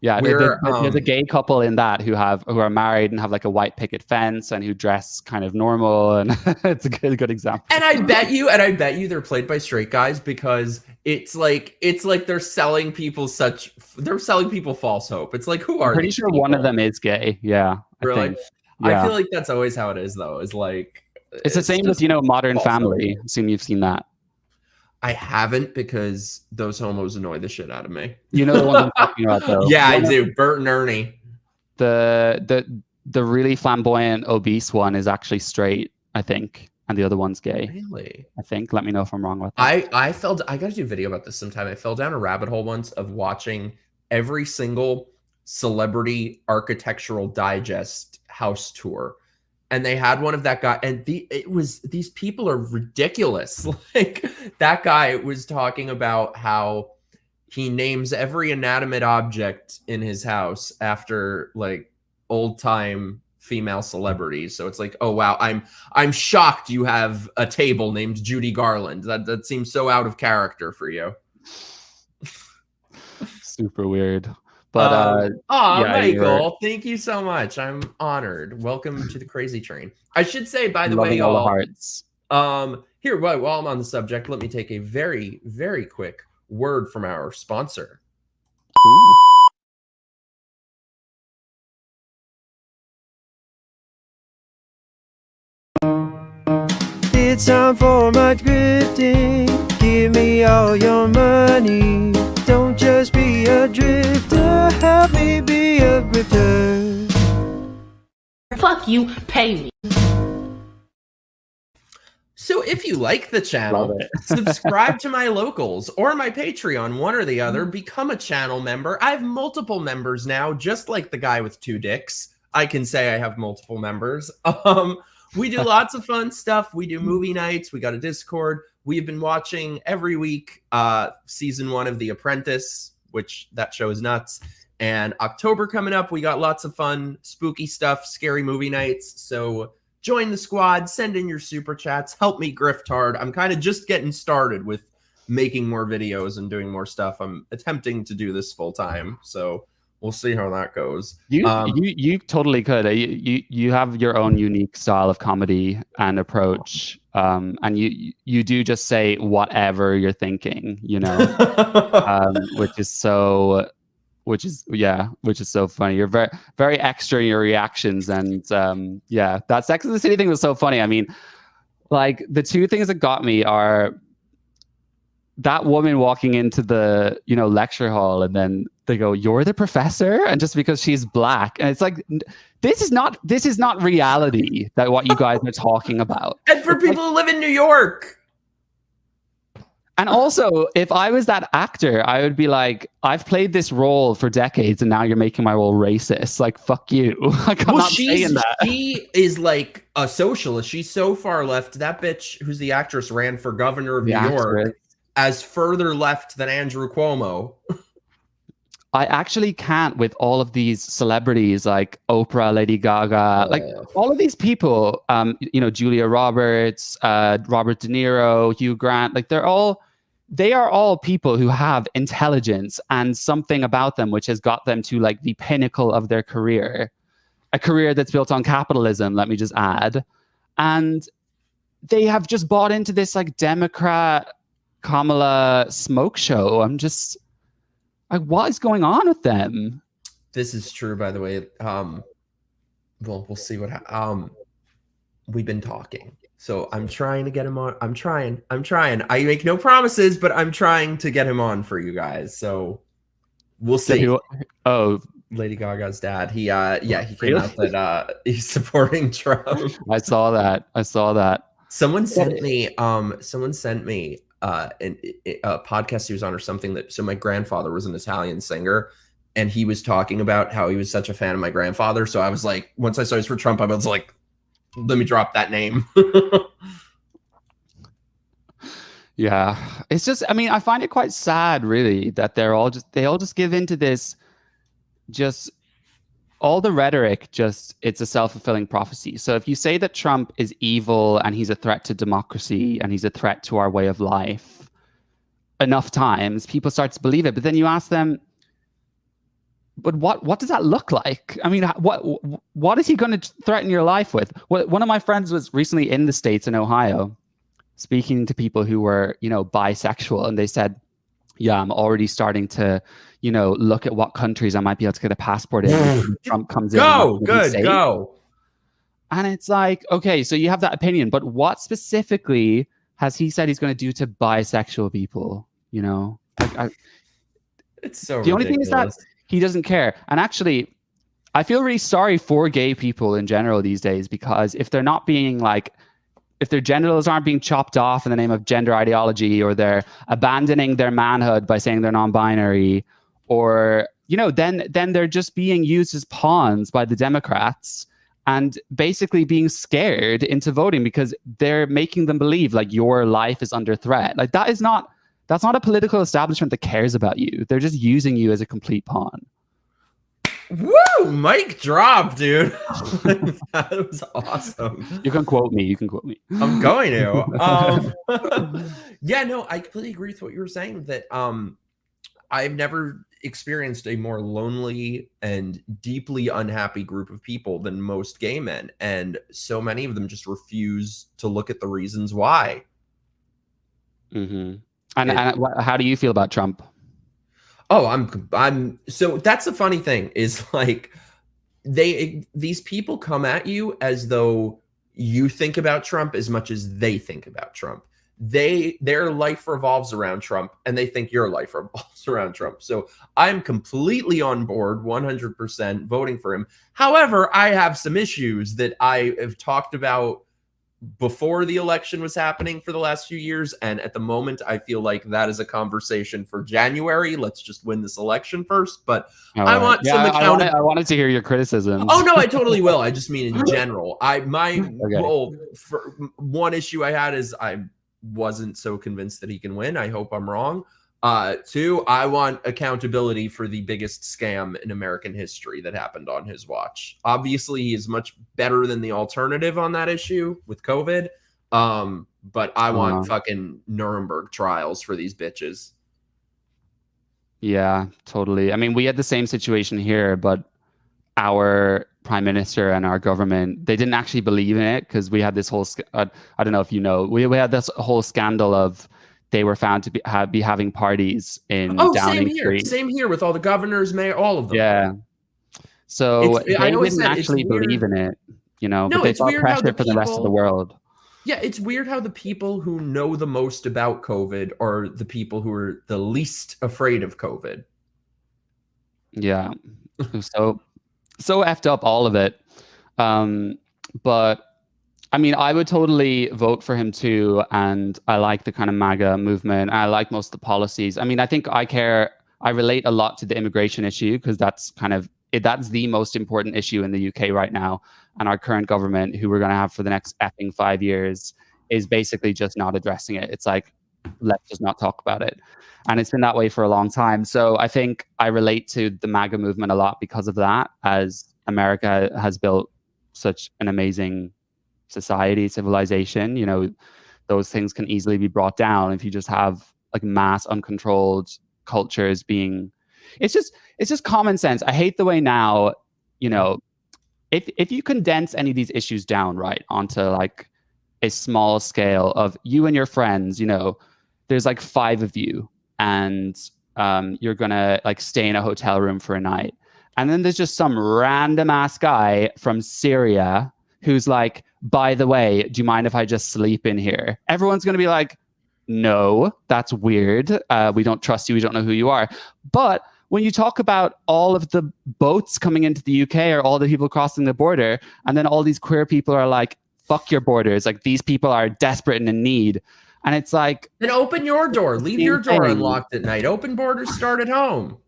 Yeah, there's a gay couple in that who are married and have like a white picket fence and who dress kind of normal, and it's a good example. And I bet you they're played by straight guys, because it's like they're selling people false hope. It's like, who are? I'm pretty sure people? One of them is gay. Yeah, really. I feel like that's always how it is, though. Is like it's the same with Modern Family. I assume you've seen that. I haven't, because those homos annoy the shit out of me. You know the ones I'm talking about, though. Yeah, I do. Bert and Ernie. The really flamboyant, obese one is actually straight, I think, and the other one's gay. Really? I think. Let me know if I'm wrong with that. I got to do a video about this sometime. I fell down a rabbit hole once of watching every single Celebrity Architectural Digest house tour. And they had one of that guy, and these people are ridiculous. Like, that guy was talking about how he names every inanimate object in his house after like old time female celebrities. So it's like, oh wow, I'm shocked you have a table named Judy Garland. That seems so out of character for you. Super weird. But Michael, thank you so much. I'm honored. Welcome to the crazy train. I should say, by the way, all the hearts. Here, while I'm on the subject, let me take a very, very quick word from our sponsor. Ooh. It's time for my grifting. Give me all your money. Don't just be a drifter. Help me be a grifter. Fuck you, pay me. So if you like the channel, subscribe to my locals or my Patreon, one or the other. Become a channel member. I have multiple members now, just like the guy with 2 dicks. I can say I have multiple members. We do lots of fun stuff. We do movie nights. We got a Discord. We've been watching every week season 1 of The Apprentice, which that show is nuts. And October coming up, we got lots of fun, spooky stuff, scary movie nights. So join the squad, send in your super chats, help me grift hard. I'm kind of just getting started with making more videos and doing more stuff. I'm attempting to do this full time. So we'll see how that goes. You totally could. You have your own unique style of comedy and approach, and you do just say whatever you're thinking, which is so funny. You're very, very extra in your reactions, and that Sex and the City thing was so funny. I mean, like, the 2 things that got me are that woman walking into the, you know, lecture hall, and then they go, "You're the professor," and just because she's black, and it's like, this is not reality, that what you guys are talking about. And for people who live in New York. And also, if I was that actor, I would be like, I've played this role for decades, and now you're making my role racist. Like, fuck you. Like, I'm not saying that. She is like a socialist. She's so far left. That bitch, who's the actress, ran for governor of New York, as further left than Andrew Cuomo. I actually can't, with all of these celebrities like Oprah, Lady Gaga, like all of these people, you know, Julia Roberts, Robert De Niro, Hugh Grant, like they are all people who have intelligence and something about them which has got them to like the pinnacle of their career, a career that's built on capitalism, let me just add. And they have just bought into this like Democrat Kamala smoke show. I'm just like, what is going on with them? This is true, by the way. Well, we'll see what we've been talking. So I'm trying to get him on. I'm trying. I make no promises, but I'm trying to get him on for you guys. So we'll see. Lady Gaga's dad. He came out that he's supporting Trump. I saw that. Someone sent me a podcast he was on or something that, so my grandfather was an Italian singer, and he was talking about how he was such a fan of my grandfather. So I was like, once I saw he was for Trump, I was like, let me drop that name. Yeah, it's just, I mean, I find it quite sad, really, that they all just give into this, just all the rhetoric, just it's a self-fulfilling prophecy. So if you say that Trump is evil and he's a threat to democracy and he's a threat to our way of life enough times, people start to believe it. But then you ask them, but what does that look like? I mean, what is he going to threaten your life with? One of my friends was recently in the States, in Ohio, speaking to people who were, you know, bisexual, and they said, yeah, I'm already starting to, you know, look at what countries I might be able to get a passport in when Trump comes in. Go. And it's like, okay, so you have that opinion, but what specifically has he said he's going to do to bisexual people? You know, like, it's so the only thing is that he doesn't care. And actually, I feel really sorry for gay people in general these days, because if they're not being like, if their genitals aren't being chopped off in the name of gender ideology, or they're abandoning their manhood by saying they're non-binary, or, you know, then they're just being used as pawns by the Democrats and basically being scared into voting because they're making them believe like your life is under threat. Like that's not a political establishment that cares about you. They're just using you as a complete pawn. Woo! Mic drop, dude. That was awesome. You can quote me. I'm going to. Yeah, no, I completely agree with what you were saying, that I've never experienced a more lonely and deeply unhappy group of people than most gay men. And so many of them just refuse to look at the reasons why. Mm-hmm. And how do you feel about Trump? Oh, I'm so that's the funny thing is, like, these people come at you as though you think about Trump as much as they think about Trump. Their life revolves around Trump, and they think your life revolves around Trump. So I'm completely on board, 100% voting for him. However, I have some issues that I have talked about before the election was happening for the last few years, and at the moment I feel like that is a conversation for January. Let's just win this election first. But I want some accountability. I wanted to hear your criticisms. Oh no, I totally will. I just mean in general. Well, for one issue I had is I wasn't so convinced that he can win. I hope I'm wrong. Two, I want accountability for the biggest scam in American history that happened on his watch. Obviously, he is much better than the alternative on that issue with COVID. But I want fucking Nuremberg trials for these bitches. Yeah, totally. I mean, we had the same situation here, but our prime minister and our government, they didn't actually believe in it, because we had this whole, I don't know if you know, we had this whole scandal of they were found to be having parties in Downing Street. Same here with all the governors, mayor, all of them. Yeah. So they didn't actually believe in it, you know, but they felt pressure for the rest of the world. Yeah, it's weird how the people who know the most about COVID are the people who are the least afraid of COVID. Yeah. So effed up, all of it. But I mean, I would totally vote for him too. And I like the kind of MAGA movement. I like most of the policies. I mean, I think I relate a lot to the immigration issue because that's the most important issue in the UK right now. And our current government, who we're going to have for the next effing 5 years, is basically just not addressing it. It's like, let's just not talk about it. And it's been that way for a long time. So I think I relate to the MAGA movement a lot because of that, as America has built such an amazing society, civilization. You know, those things can easily be brought down if you just have like mass uncontrolled cultures being, it's just common sense. I hate the way now, you know, if you condense any of these issues down right onto like a small scale of you and your friends, you know, there's like 5 of you and you're gonna like stay in a hotel room for a night. And then there's just some random ass guy from Syria who's like, by the way, do you mind if I just sleep in here? Everyone's going to be like, no, that's weird. We don't trust you. We don't know who you are. But when you talk about all of the boats coming into the UK or all the people crossing the border, and then all these queer people are like, fuck your borders. Like, these people are desperate and in need. And it's like, then open your door. Leave your door unlocked at night. Open borders, start at home.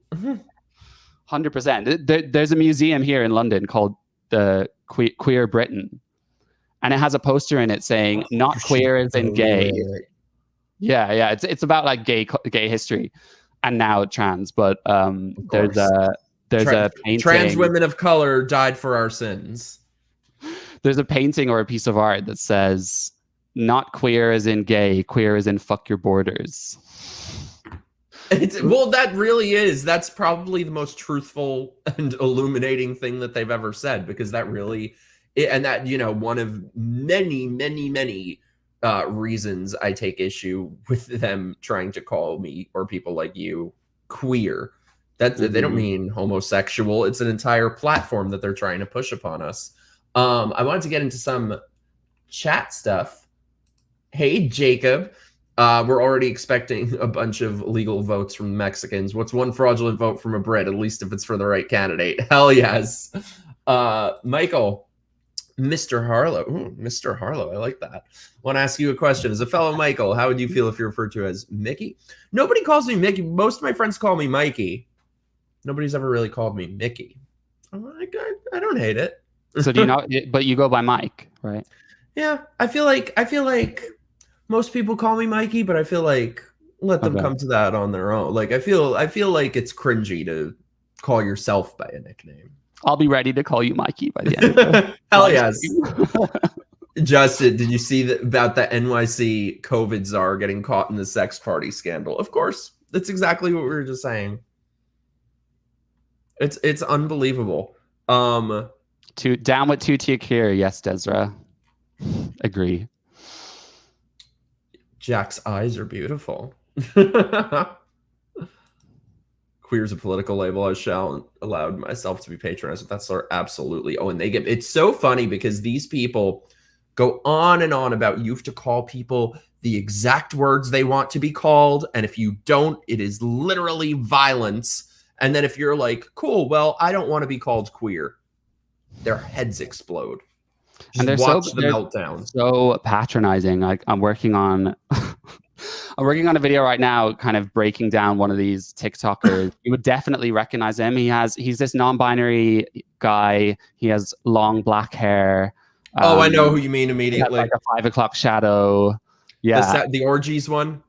100%. There's a museum here in London called the Queer Britain, and it has a poster in it saying "not queer as in gay." Yeah. It's about like gay history, and now trans. But there's a painting. Trans women of color died for our sins. There's a painting or a piece of art that says "not queer as in gay, queer as in fuck your borders." Well, that really is. That's probably the most truthful and illuminating thing that they've ever said, because that really, and that, you know, one of many, many, many reasons I take issue with them trying to call me or people like you queer. That they don't mean homosexual. It's an entire platform that they're trying to push upon us. I wanted to get into some chat stuff. Hey, Jacob. We're already expecting a bunch of legal votes from Mexicans. What's one fraudulent vote from a Brit, at least if it's for the right candidate? Hell yes. Michael, Mr. Harlow. Ooh, Mr. Harlow, I like that. Want to ask you a question. As a fellow Michael, how would you feel if you're referred to as Mickey? Nobody calls me Mickey. Most of my friends call me Mikey. Nobody's ever really called me Mickey. I don't hate it. So do you know, but you go by Mike, right? Yeah, I feel like most people call me Mikey, but I feel like let them come to that on their own. Like I feel like it's cringy to call yourself by a nickname. I'll be ready to call you Mikey by the end of the Hell yes. Justin, did you see about the NYC COVID czar getting caught in the sex party scandal? Of course. That's exactly what we were just saying. It's unbelievable. Down with Tutiak here. Yes, Desra. Agree. Jack's eyes are beautiful. Queer's a political label. I shall allow myself to be patronized. That's absolutely. Oh, and it's so funny because these people go on and on about you have to call people the exact words they want to be called. And if you don't, it is literally violence. And then if you're like, cool, well, I don't want to be called queer, their heads explode. And they're watch the meltdown. So patronizing. Like I'm working on a video right now, kind of breaking down one of these TikTokers. You would definitely recognize him. He's this non-binary guy. He has long black hair. Oh, I know who you mean immediately. Like a 5 o'clock shadow. Yeah, the orgies one.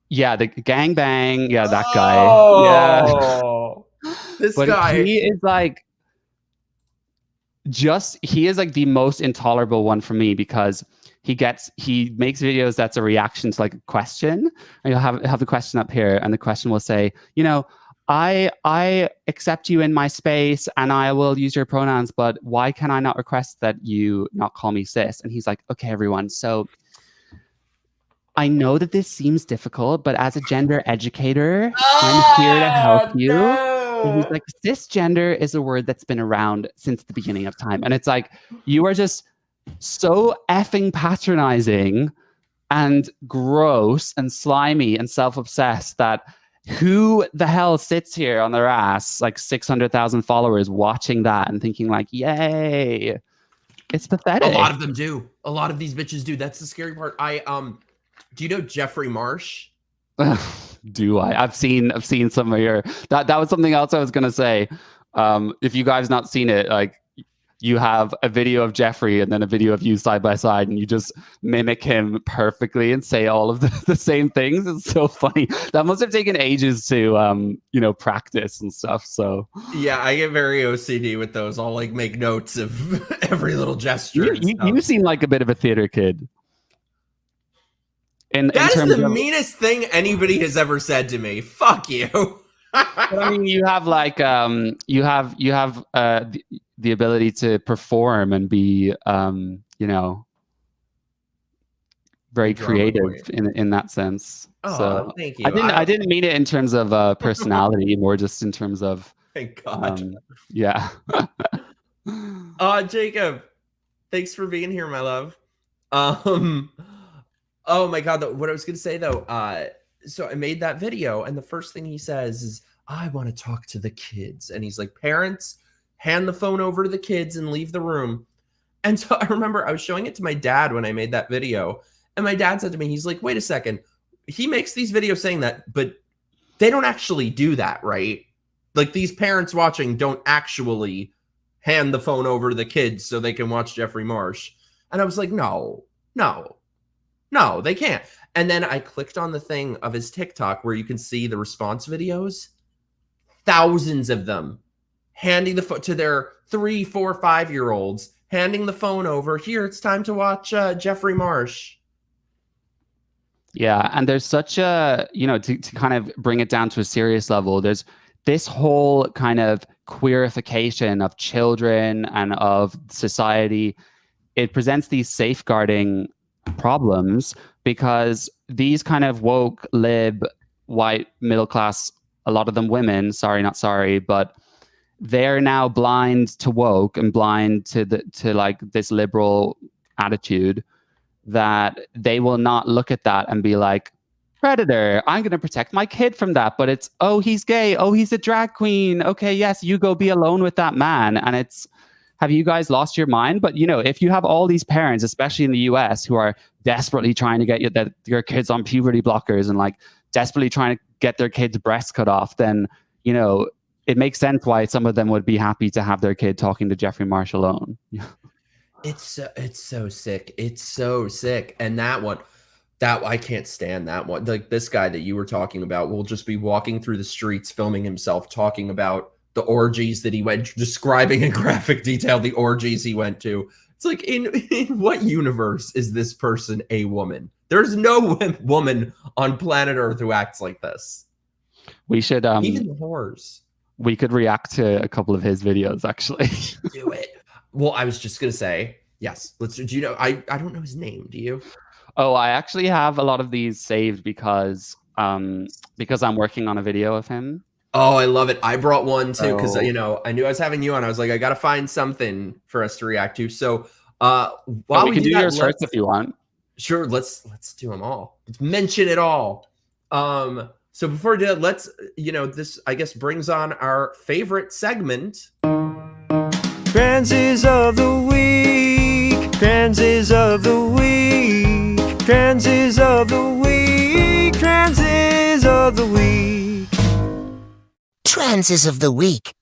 Yeah, the gangbang. Yeah, that guy. Oh, yeah. This guy. He is like. He is like the most intolerable one for me because he makes videos that's a reaction to like a question, and you'll have the question up here, and the question will say, you know, I accept you in my space and I will use your pronouns, but why can I not request that you not call me cis? And he's like, okay, everyone, so I know that this seems difficult, but as a gender educator, I'm here to help you. No. And he's like, cisgender is a word that's been around since the beginning of time. And it's like, you are just so effing patronizing and gross and slimy and self-obsessed that who the hell sits here on their ass, like 600,000 followers, watching that and thinking like, yay. It's pathetic. A lot of them do. A lot of these bitches do. That's the scary part. Do you know Jeffrey Marsh? Do I? I've seen some of your that was something else I was gonna say. If you guys not seen it, like you have a video of Jeffrey and then a video of you side by side, and you just mimic him perfectly and say all of the same things. It's so funny. That must have taken ages to practice and stuff. So yeah, I get very OCD with those. I'll like make notes of every little gesture. You seem like a bit of a theater kid. That is the meanest thing anybody has ever said to me. Fuck you. But I mean, you have like you have the ability to perform and be very creative in that sense. Oh, so thank you. I didn't mean it in terms of personality, more just in terms of thank God. Yeah. Jacob, thanks for being here, my love. Oh my God, what I was gonna say though, so I made that video and the first thing he says is, I want to talk to the kids. And he's like, parents, hand the phone over to the kids and leave the room. And so I remember I was showing it to my dad when I made that video. And my dad said to me, he's like, wait a second. He makes these videos saying that, but they don't actually do that, right? Like these parents watching don't actually hand the phone over to the kids so they can watch Jeffrey Marsh. And I was like, no, they can't. And then I clicked on the thing of his TikTok where you can see the response videos. Thousands of them handing the phone to their 3, 4, 5-year-olds, handing the phone over. Here, it's time to watch Jeffrey Marsh. Yeah, and there's such a, to kind of bring it down to a serious level, there's this whole kind of queerification of children and of society. It presents these safeguarding problems because these kind of woke, lib, white, middle class, a lot of them women, sorry, not sorry, but they're now blind to woke and blind to like this liberal attitude that they will not look at that and be like, predator, I'm going to protect my kid from that. But it's, oh, he's gay. Oh, he's a drag queen. Okay, yes, you go be alone with that man. And it's, have you guys lost your mind? But, if you have all these parents, especially in the US, who are desperately trying to get your kids on puberty blockers and like desperately trying to get their kids' breasts cut off, then, it makes sense why some of them would be happy to have their kid talking to Jeffrey Marsh alone. It's so sick. It's so sick. And that I can't stand that one. Like this guy that you were talking about will just be walking through the streets, filming himself, talking about the orgies that he went, describing in graphic detail the orgies he went to. It's like, in what universe is this person a woman? There's no woman on planet Earth who acts like this. We should even the whores. We could react to a couple of his videos, actually. Do it. Well, I was just gonna say, yes. Let's. Do you know? I don't know his name. Do you? Oh, I actually have a lot of these saved because I'm working on a video of him. Oh, I love it. I brought one too because I knew I was having you on. I was like, I gotta find something for us to react to. So, while we can do yours first if you want. Sure, let's do them all. Let's mention it all. So before we do that, let's this I guess brings on our favorite segment. Trances of the week. Trances of the week. Trances of the week. Trances of the week. Trances of the week.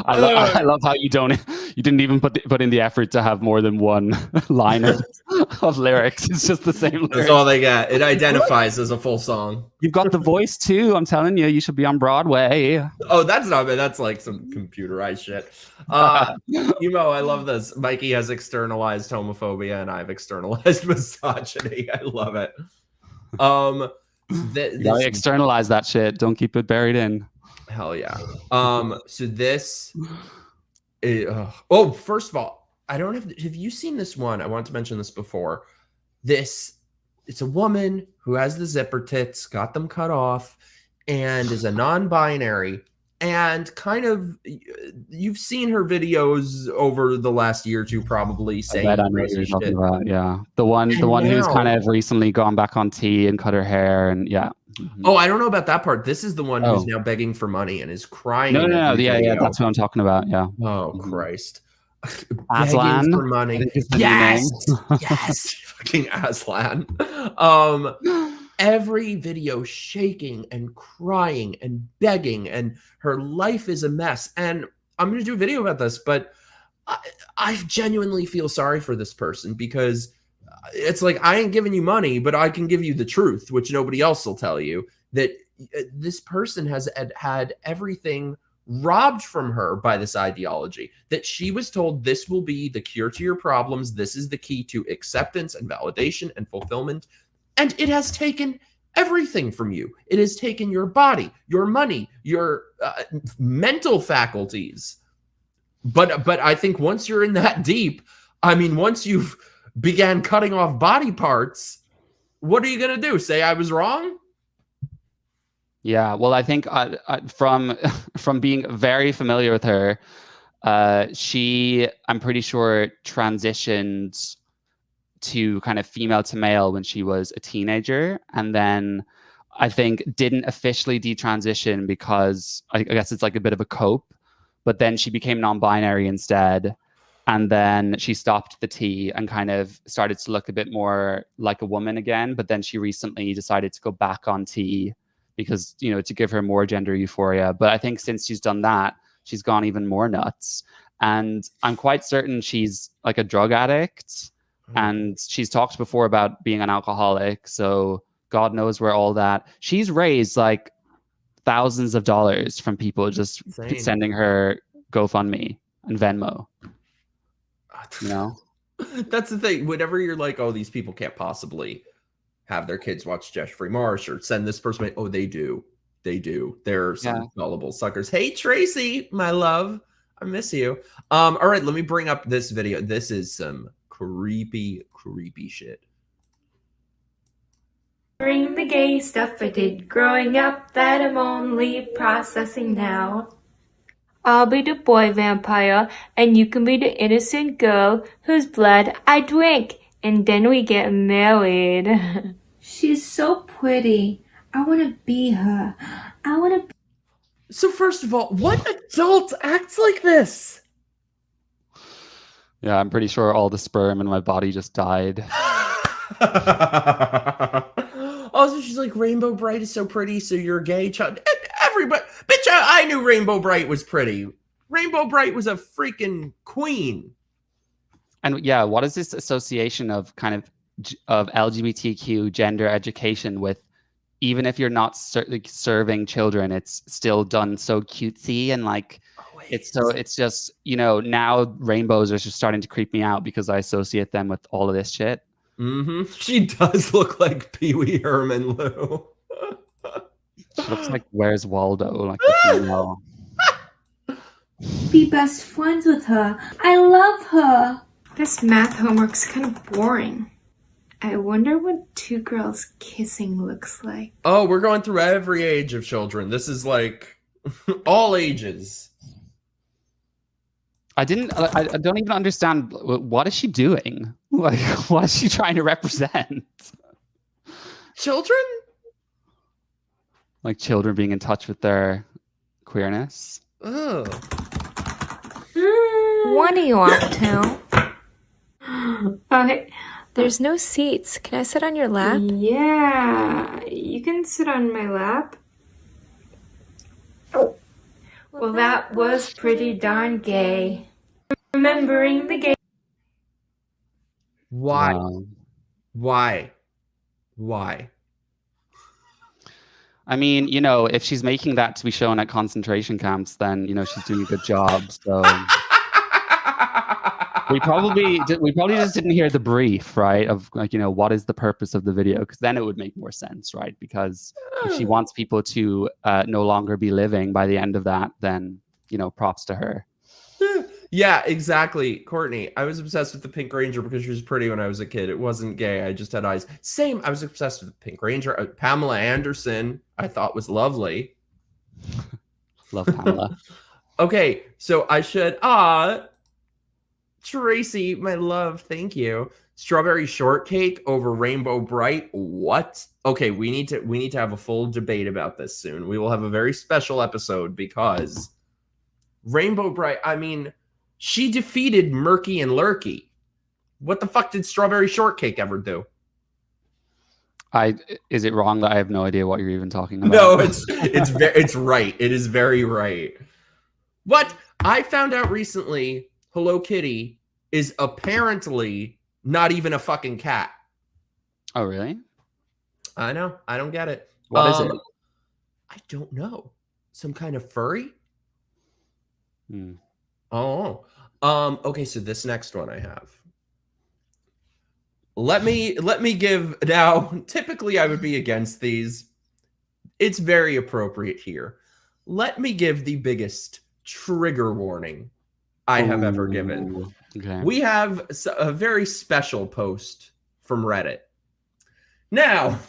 I love how you didn't even put in the effort to have more than one line of lyrics. It's just the same lyrics. That's all they got. It identifies as a full song. You've got the voice too. I'm telling you, you should be on Broadway. Oh, that's not bad. That's like some computerized shit. I love this. Mikey has externalized homophobia and I've externalized misogyny. I love it. Externalize that shit. Don't keep it buried in. Hell yeah. So this first of all, I don't have you seen this one? I wanted to mention this before. It's a woman who has the zipper tits, got them cut off, and is a non-binary, and kind of, you've seen her videos over the last year or two, probably, I saying bet I know what crazy you're talking shit. about. Yeah, the one And who's kind now- of recently gone back on tea and cut her hair, and yeah. Oh, I don't know about that part. This is the one who's Oh. now begging for money and is crying. No, in no, every yeah, video. that's what I'm talking about. Yeah. Oh, Mhm. Christ. Aslan, Begging for I money. think is the new name. Yes. Fucking Aslan. Every video shaking and crying and begging, and her life is a mess. And I'm going to do a video about this, but I genuinely feel sorry for this person, because it's like, I ain't giving you money, but I can give you the truth, which nobody else will tell you, that this person has had everything robbed from her by this ideology, that she was told this will be the cure to your problems. This is the key to acceptance and validation and fulfillment. And it has taken everything from you. It has taken your body, your money, your mental faculties. But I think once you're in that deep, I mean, once you've began cutting off body parts, what are you going to do? Say I was wrong? Yeah, well, I think from being very familiar with her, she, I'm pretty sure, transitioned to kind of female to male when she was a teenager, and then I think didn't officially detransition because I guess it's like a bit of a cope, but then she became non-binary instead, and then she stopped the tea and kind of started to look a bit more like a woman again, but then she recently decided to go back on tea because, you know, to give her more gender euphoria. But I think since she's done that, she's gone even more nuts. And I'm quite certain she's like a drug addict. And she's talked before about being an alcoholic. So God knows where all that. She's raised like thousands of dollars from people just Insane. sending her GoFundMe and Venmo. You know? That's the thing. Whenever you're like, oh, these people can't possibly have their kids watch Jeffrey Marsh or send this person, oh, they do. They do. They're some gullible suckers. Hey, Tracy, my love. I miss you. All right, let me bring up this video. This is some creepy shit. Bring the gay stuff I did growing up that I'm only processing now. I'll be the boy vampire, and you can be the innocent girl whose blood I drink, and then we get married. She's so pretty. I want to be her. I want to. So first of all, what adult acts like this? Yeah, I'm pretty sure all the sperm in my body just died. Also, she's like, Rainbow Bright is so pretty, so you're a gay child. Everybody, bitch, I knew Rainbow Bright was pretty. Rainbow Bright was a freaking queen. And yeah, what is this association of kind of LGBTQ gender education with, even if you're not serving children, it's still done so cutesy and like, it's just, you know, now rainbows are just starting to creep me out because I associate them with all of this shit. Mm-hmm. She does look like Pee Wee Herman, Lou. She looks like Where's Waldo, like the female. Be best friends with her. I love her. This math homework's kind of boring. I wonder what two girls kissing looks like. Oh, we're going through every age of children. This is like all ages. I don't even understand, what is she doing? Like, what is she trying to represent? Children? Like children being in touch with their queerness? Oh. What are you up to? Okay. There's no seats. Can I sit on your lap? Yeah, you can sit on my lap. Oh. Well, that was pretty darn gay. Remembering the gay. Why? Wow. Why? I mean, you know, if she's making that to be shown at concentration camps, then, you know, she's doing a good job. So we probably just didn't hear the brief, right? Of like, you know, what is the purpose of the video? Because then it would make more sense, right? Because if she wants people to no longer be living by the end of that, then, you know, props to her. Yeah, exactly. Courtney, I was obsessed with the Pink Ranger because she was pretty when I was a kid. It wasn't gay. I just had eyes. Same. I was obsessed with the Pink Ranger. Pamela Anderson, I thought was lovely. Love Pamela. Okay, so I should Tracy, my love, thank you. Strawberry shortcake over Rainbow Bright. What? Okay, we need to have a full debate about this soon. We will have a very special episode because Rainbow Bright, I mean, she defeated Murky and Lurky. What the fuck did Strawberry shortcake ever do? Is it wrong that I have no idea what you're even talking about? No, it's right. It is very right. What? I found out recently Hello Kitty is apparently not even a fucking cat. Oh, really? I know. I don't get it. What is it? I don't know. Some kind of furry? Hmm. Oh. Okay, so this next one I have. Let me give now, typically I would be against these. It's very appropriate here. Let me give the biggest trigger warning I have ever given. Okay. We have a very special post from Reddit. Now,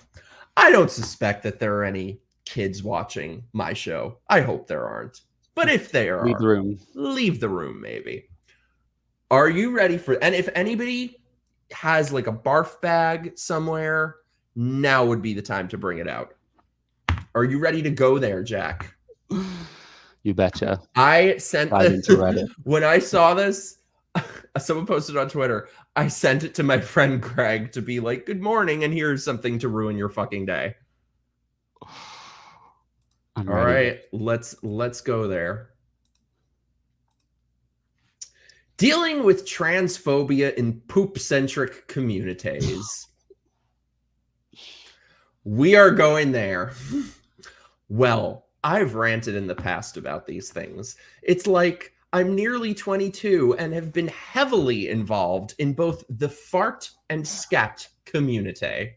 I don't suspect that there are any kids watching my show. I hope there aren't. But if there are, Leave the room. Leave the room, maybe. Are you ready for... And if anybody has like a barf bag somewhere, now would be the time to bring it out. Are you ready to go there, Jack? You betcha. I sent into Reddit. When I saw this, someone posted on Twitter, I sent it to my friend Greg to be like, good morning, and here's something to ruin your fucking day. All right, let's go there. Dealing with transphobia in poop-centric communities. We are going there. Well, I've ranted in the past about these things. It's like I'm nearly 22 and have been heavily involved in both the fart and scat community.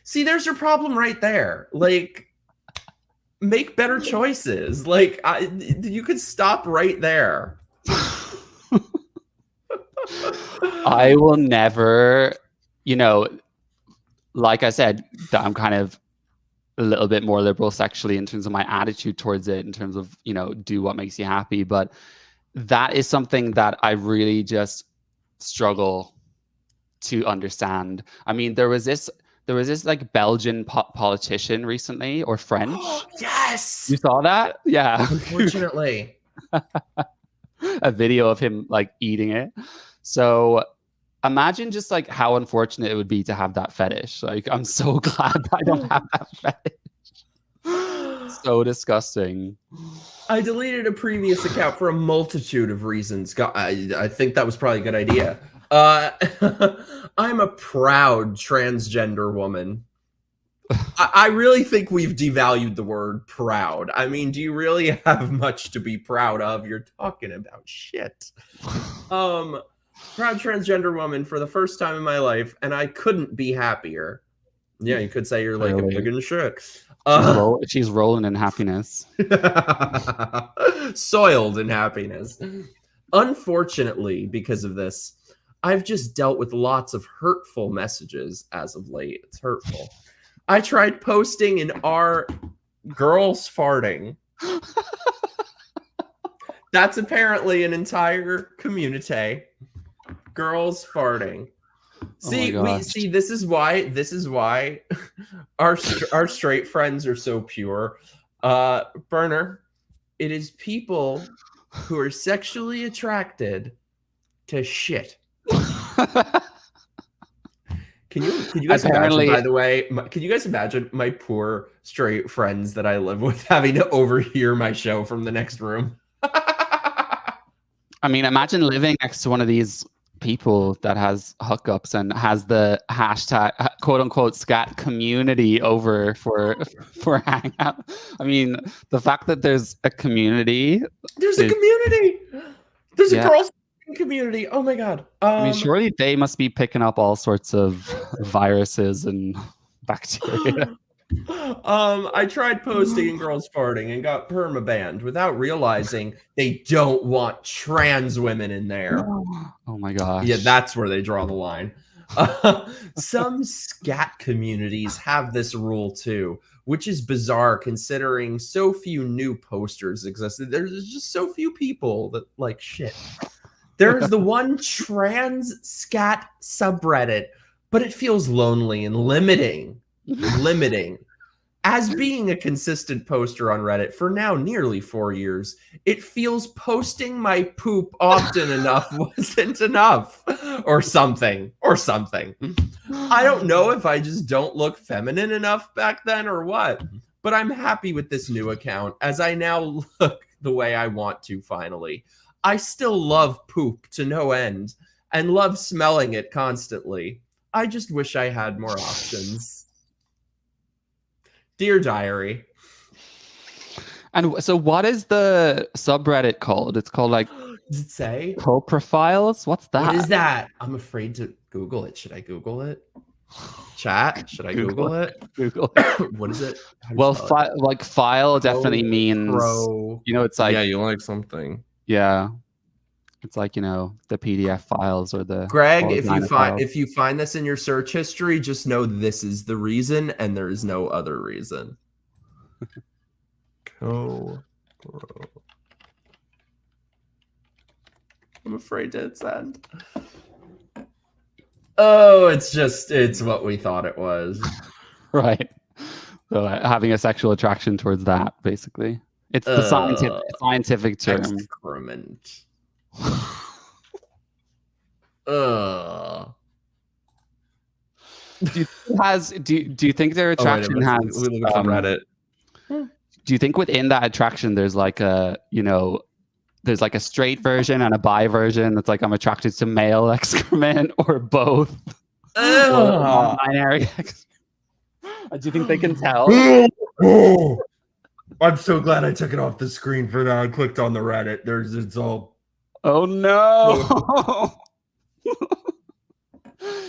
See, there's your problem right there. Like, make better choices. Like, you could stop right there. I will never, like I said, that I'm kind of a little bit more liberal sexually in terms of my attitude towards it, in terms of, do what makes you happy. But that is something that I really just struggle to understand. I mean, there was this like Belgian politician recently, or French. Yes. You saw that? Yeah. Unfortunately. A video of him like eating it. So imagine just like how unfortunate it would be to have that fetish. Like, I'm so glad I don't have that fetish. So disgusting. I deleted a previous account for a multitude of reasons. I think that was probably a good idea. I'm a proud transgender woman. I really think we've devalued the word proud. I mean, do you really have much to be proud of? You're talking about shit. Proud transgender woman for the first time in my life, and I couldn't be happier. Yeah, you could say you're like a pig in shit. She's rolling in happiness. Soiled in happiness. Unfortunately, because of this, I've just dealt with lots of hurtful messages as of late. It's hurtful. I tried posting in our girls farting. That's apparently an entire community. Girls farting. See, this is why our straight friends are so pure. Burner, it is people who are sexually attracted to shit. Can you guys imagine, by the way, can you guys imagine my poor straight friends that I live with having to overhear my show from the next room? I mean, imagine living next to one of these people that has hookups and has the hashtag quote unquote scat community over for hangout. I mean, the fact that there's a community. There's a community. There's a girls community. Oh my god. I mean, surely they must be picking up all sorts of viruses and bacteria. I tried posting in girls farting and got permabanned without realizing they don't want trans women in there. Oh my gosh. Yeah, that's where they draw the line. Some scat communities have this rule too, which is bizarre considering so few new posters exist. There's just so few people that like shit. There's the one trans scat subreddit, but it feels lonely and limiting. As being a consistent poster on Reddit for now nearly 4 years, it feels posting my poop often enough wasn't enough. Or something. I don't know if I just don't look feminine enough back then or what, but I'm happy with this new account as I now look the way I want to finally. I still love poop to no end and love smelling it constantly. I just wish I had more options. Dear Diary. And so what is the subreddit called? It's called like Does it say? profiles? What's that? What is that? I'm afraid to Google it. Should I Google it? Chat? Should I Google it? Google. What is it? How do you Well, spell it? like file definitely means, Pro. you know, it's like, Yeah, you like something. yeah, it's like, you know, the PDF files or the Greg, if files. you find this in your search history, just know this is the reason and there is no other reason. I'm afraid to hit send. Oh, it's what we thought it was. Right. So having a sexual attraction towards that, basically. It's the scientific term. Excrement. Do you think their attraction has? We look at Reddit. Do you think within that attraction there's like a, you know, there's like a straight version and a bi version that's like I'm attracted to male excrement or both? Or binary. Do you think they can tell? I'm so glad I took it off the screen for that. I clicked on the Reddit. It's all. Oh no!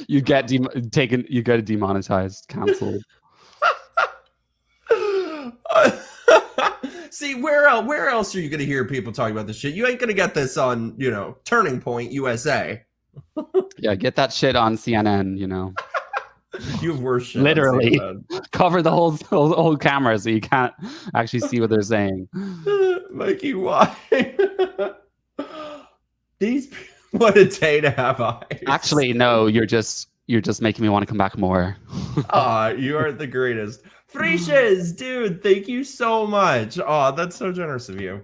You get taken. You get demonetized, canceled. See, where else are you gonna hear people talking about this shit? You ain't gonna get this on, you know, Turning Point USA. Yeah, get that shit on CNN. You know, you have worse shit. Literally cover the whole camera so you can't actually see what they're saying. Mikey, why? What a day to have eyes. Actually, no, you're just making me want to come back more. You are the greatest. Friches, dude, thank you so much. That's so generous of you.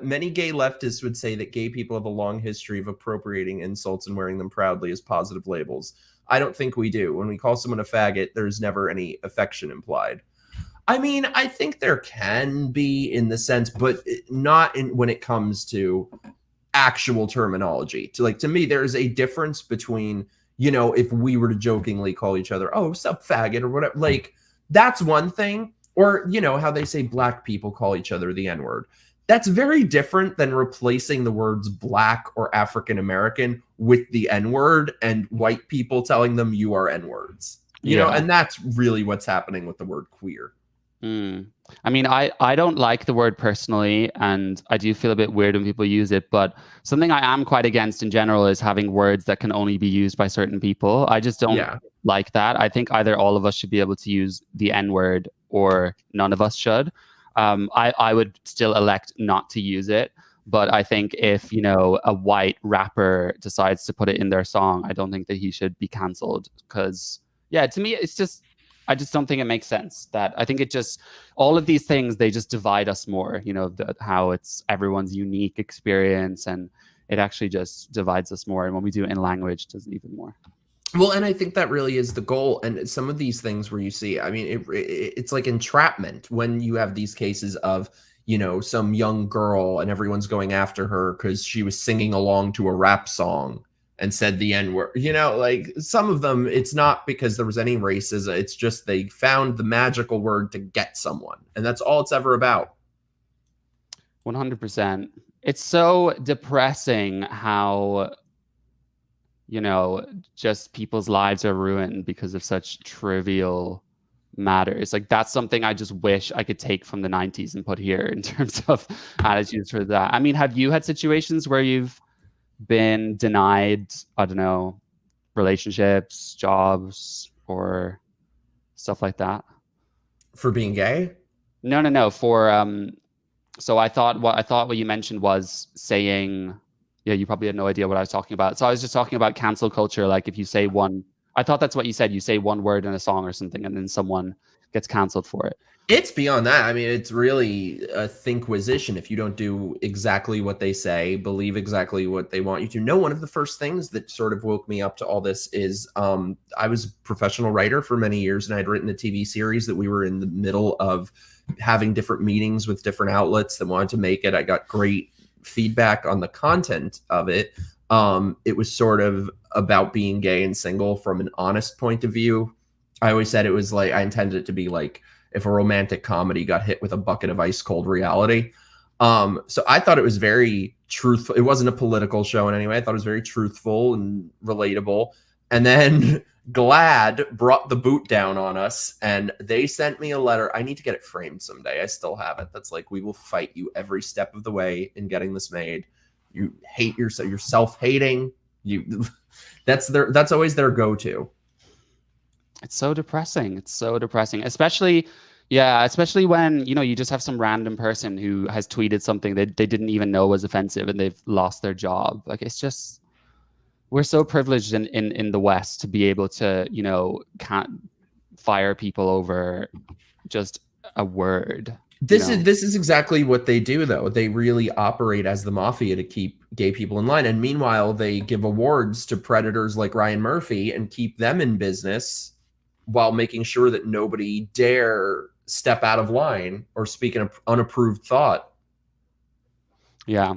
Many gay leftists would say that gay people have a long history of appropriating insults and wearing them proudly as positive labels. I don't think we do. When we call someone a faggot, there's never any affection implied. I mean, I think there can be in the sense, but not when it comes to actual terminology. To me, there's a difference between, you know, if we were to jokingly call each other, oh, sup faggot or whatever, like that's one thing. Or, you know, how they say black people call each other the N-word. That's very different than replacing the words black or African American with the N-word and white people telling them you are N-words. You know, and that's really what's happening with the word queer. I mean, I don't like the word personally, and I do feel a bit weird when people use it, but something I am quite against in general is having words that can only be used by certain people. I just don't like that. I think either all of us should be able to use the N-word or none of us should. I would still elect not to use it, but I think if, you know, a white rapper decides to put it in their song, I don't think that he should be canceled because, yeah, to me, it's just, I just don't think it makes sense. That I think it just, all of these things, they just divide us more, you know, how it's everyone's unique experience, and it actually just divides us more. And when we do it in language, it does even more. Well, and I think that really is the goal. And some of these things where you see, I mean, it's like entrapment when you have these cases of, you know, some young girl and everyone's going after her because she was singing along to a rap song and said the N-word. You know, like some of them, it's not because there was any racism. It's just they found the magical word to get someone. And that's all it's ever about. 100%. It's so depressing how, you know, just people's lives are ruined because of such trivial matters. Like that's something I just wish I could take from the 90s and put here in terms of attitudes for that. I mean, have you had situations where you've been denied, I don't know, relationships, jobs, or stuff like that? For being gay? No. For so I thought what you mentioned was saying, yeah, you probably had no idea what I was talking about. So I was just talking about cancel culture. Like if you say one, I thought that's what you said. You say one word in a song or something, and then someone gets canceled for it. It's beyond that. I mean, it's really a thinquisition. If you don't do exactly what they say, believe exactly what they want you to know. One of the first things that sort of woke me up to all this is I was a professional writer for many years, and I'd written a TV series that we were in the middle of having different meetings with different outlets that wanted to make it. I got great feedback on the content of it. It was sort of about being gay and single from an honest point of view. I always said it was like, I intended it to be like if a romantic comedy got hit with a bucket of ice cold reality. So I thought it was very truthful. It wasn't a political show in any way. I thought it was very truthful and relatable. And then GLAAD brought the boot down on us, and they sent me a letter. I need to get it framed someday. I still have it. That's like, we will fight you every step of the way in getting this made. You hate yourself. You're self-hating. That's always their go-to. It's so depressing. It's so depressing, especially when, you know, you just have some random person who has tweeted something that they didn't even know was offensive and they've lost their job. Like, it's just, we're so privileged in the West to be able to, you know, can't fire people over just a word. This is exactly what they do, though. They really operate as the mafia to keep gay people in line. And meanwhile, they give awards to predators like Ryan Murphy and keep them in business while making sure that nobody dare step out of line or speak an unapproved thought. Yeah.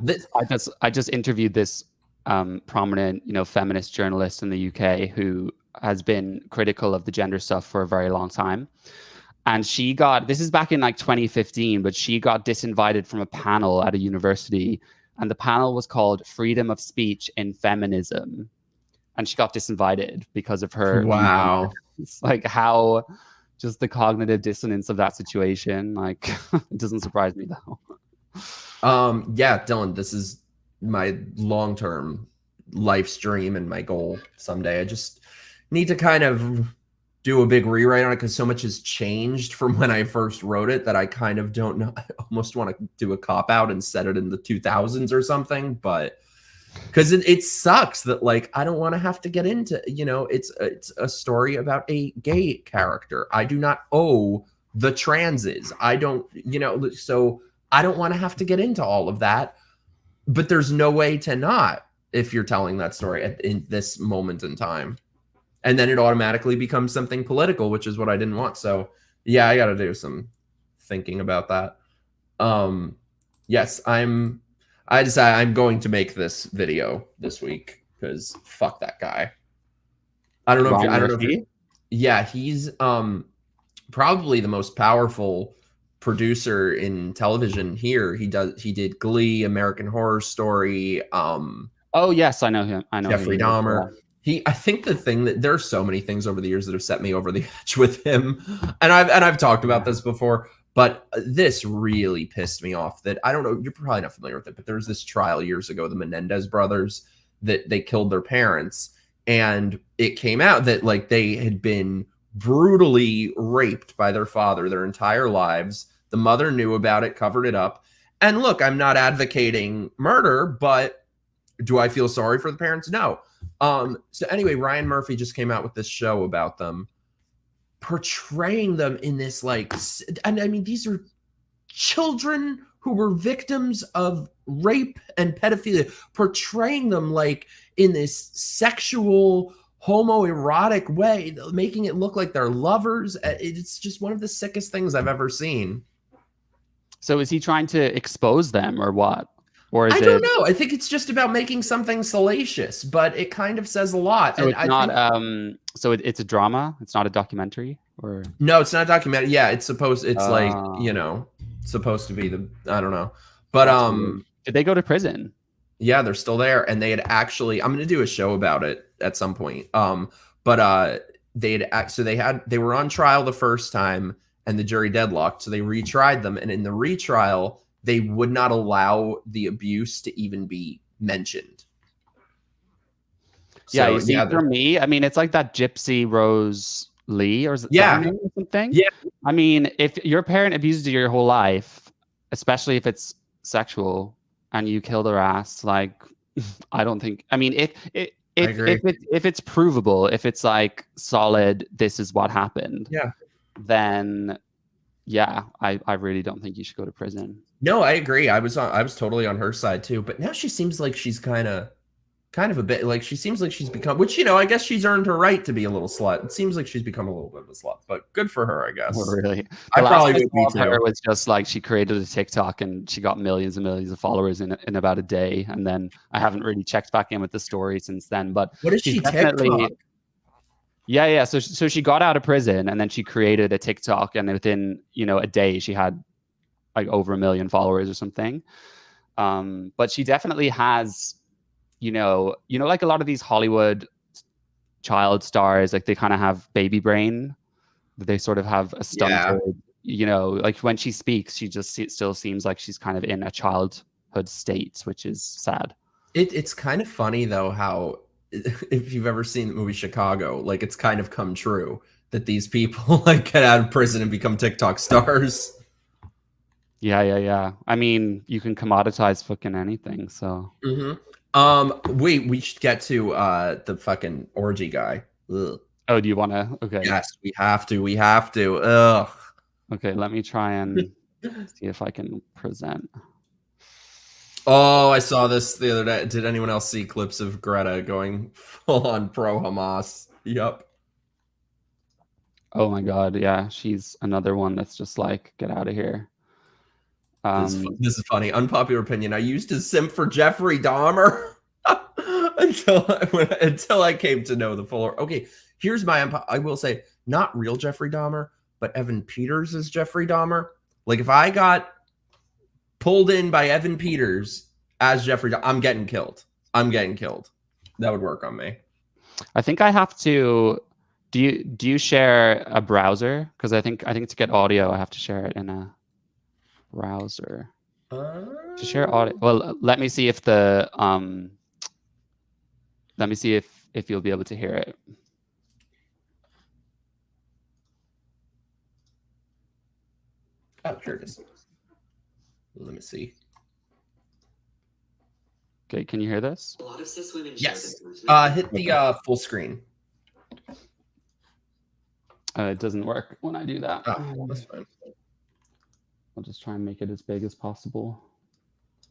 I just interviewed this prominent, you know, feminist journalist in the UK who has been critical of the gender stuff for a very long time. And she got, this is back in like 2015, but she got disinvited from a panel at a university. And the panel was called Freedom of Speech in Feminism. And she got disinvited because of her. Wow. It's like, how just the cognitive dissonance of that situation. Like, it doesn't surprise me though. Yeah, Dylan, this is my long-term life's dream and my goal someday. I just need to kind of do a big rewrite on it because so much has changed from when I first wrote it that I kind of don't know. I almost want to do a cop-out and set it in the 2000s or something, but because it sucks that, like, I don't want to have to get into, you know, it's a story about a gay character. I do not owe the transes. I don't, you know, so I don't want to have to get into all of that, but there's no way to not if you're telling that story in this moment in time. And then it automatically becomes something political, which is what I didn't want. So yeah, I got to do some thinking about that. Yes, I decided I'm going to make this video this week because fuck that guy. I don't know. Yeah, he's probably the most powerful producer in television here. He did Glee, American Horror Story. Oh yes, I know him. I know Jeffrey Dahmer. I think the thing that there's so many things over the years that have set me over the edge with him, and I've talked about this before. But this really pissed me off that, I don't know, you're probably not familiar with it, but there was this trial years ago, the Menendez brothers, that they killed their parents. And it came out that, like, they had been brutally raped by their father their entire lives. The mother knew about it, covered it up. And look, I'm not advocating murder, but do I feel sorry for the parents? No. So anyway, Ryan Murphy just came out with this show about them, portraying them in this, like, and I mean, these are children who were victims of rape and pedophilia, portraying them like in this sexual homoerotic way, making it look like they're lovers. It's just one of the sickest things I've ever seen. So is he trying to expose them or what? Or is I don't know. I think it's just about making something salacious, but it kind of says a lot. So it's not. So it's a drama. It's not a documentary, or no, it's not a documentary. Yeah, it's supposed. It's like, you know, supposed to be the. I don't know, but did they go to prison? Yeah, they're still there, and they had actually. I'm going to do a show about it at some point. But they were on trial the first time, and the jury deadlocked, so they retried them, and in the retrial, they would not allow the abuse to even be mentioned. Yeah, So, you see, yeah, for me, I mean, it's like that Gypsy Rose Lee or Yeah. something. Yeah. I mean, if your parent abused you your whole life, especially if it's sexual, and you kill their ass, like, I don't think. I mean, agree. if it's provable, if it's like solid, this is what happened. Yeah. Then, yeah, I really don't think you should go to prison. No, I agree. I was totally on her side too. But now she seems like she's kind of a bit like she seems like she's become, which, you know, I guess she's earned her right to be a little slut. It seems like she's become a little bit of a slut, but good for her, I guess. Oh, really? I probably would would be be her too. was just like she created a TikTok and she got millions and millions of followers in about a day, and then I haven't really checked back in with the story since then. But What is she's she definitely TikTok? yeah. So she got out of prison and then she created a TikTok, and within, you know, a day she had like over 1 million followers or something. But she definitely has, you know, like a lot of these Hollywood child stars, like they kind of have baby brain. They sort of have a stunted, you know, like when she speaks, she just still seems like she's kind of in a childhood state, which is sad. It's kind of funny though how, if you've ever seen the movie Chicago, like it's kind of come true that these people like get out of prison and become TikTok stars. Yeah. I mean, you can commoditize fucking anything, so. We should get to the fucking orgy guy. Ugh. Oh, do you want to? Okay. Yes, we have to. Ugh. Okay, let me try and see if I can present. Oh, I saw this the other day. Did anyone else see clips of Greta going full on pro Hamas? Yep. Oh my God, yeah, she's another one that's just like, get out of here. This is funny. Unpopular opinion. I used to simp for Jeffrey Dahmer until I came to know the fuller. Okay, here's my. I will say, not real Jeffrey Dahmer, but Evan Peters is Jeffrey Dahmer. Like if I got pulled in by Evan Peters as Jeffrey Dahmer, I'm getting killed. That would work on me. I think I have to. Do you share a browser? Because I think to get audio, I have to share it in a browser. To share audio. Well, let me see if the let me see if you'll be able to hear it. Oh, sure it is. Let me see. Okay, can you hear this? A lot of cis women Yes. Hit the full screen. It doesn't work when I do that. Oh, that's fine. I'll just try and make it as big as possible.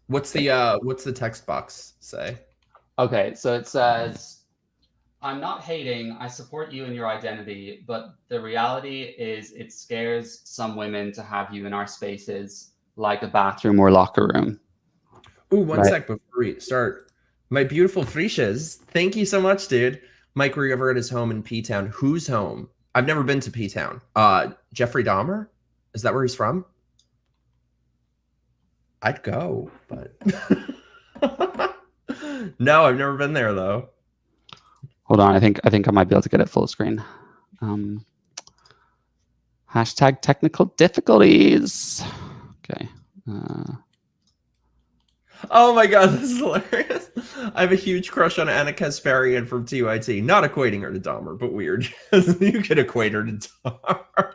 What's the text box say? Okay, so it says, I'm not hating, I support you in your identity, but the reality is it scares some women to have you in our spaces, like a bathroom or locker room. Ooh, one sec before we start. My beautiful Friches, thank you so much, dude. Mike, were you ever at his home in P-Town? Whose home? I've never been to P-Town. Jeffrey Dahmer? Is that where he's from? I'd go, but no, I've never been there though. Hold on, I think I might be able to get it full screen. Hashtag technical difficulties. Okay. Oh my god, this is hilarious. I have a huge crush on Anna Kasparian from TYT. Not equating her to Dahmer, but weird. You could equate her to Dahmer.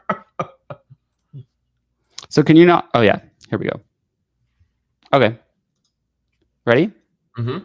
So can you not? Oh yeah, here we go. Okay. Ready? Mm-hmm.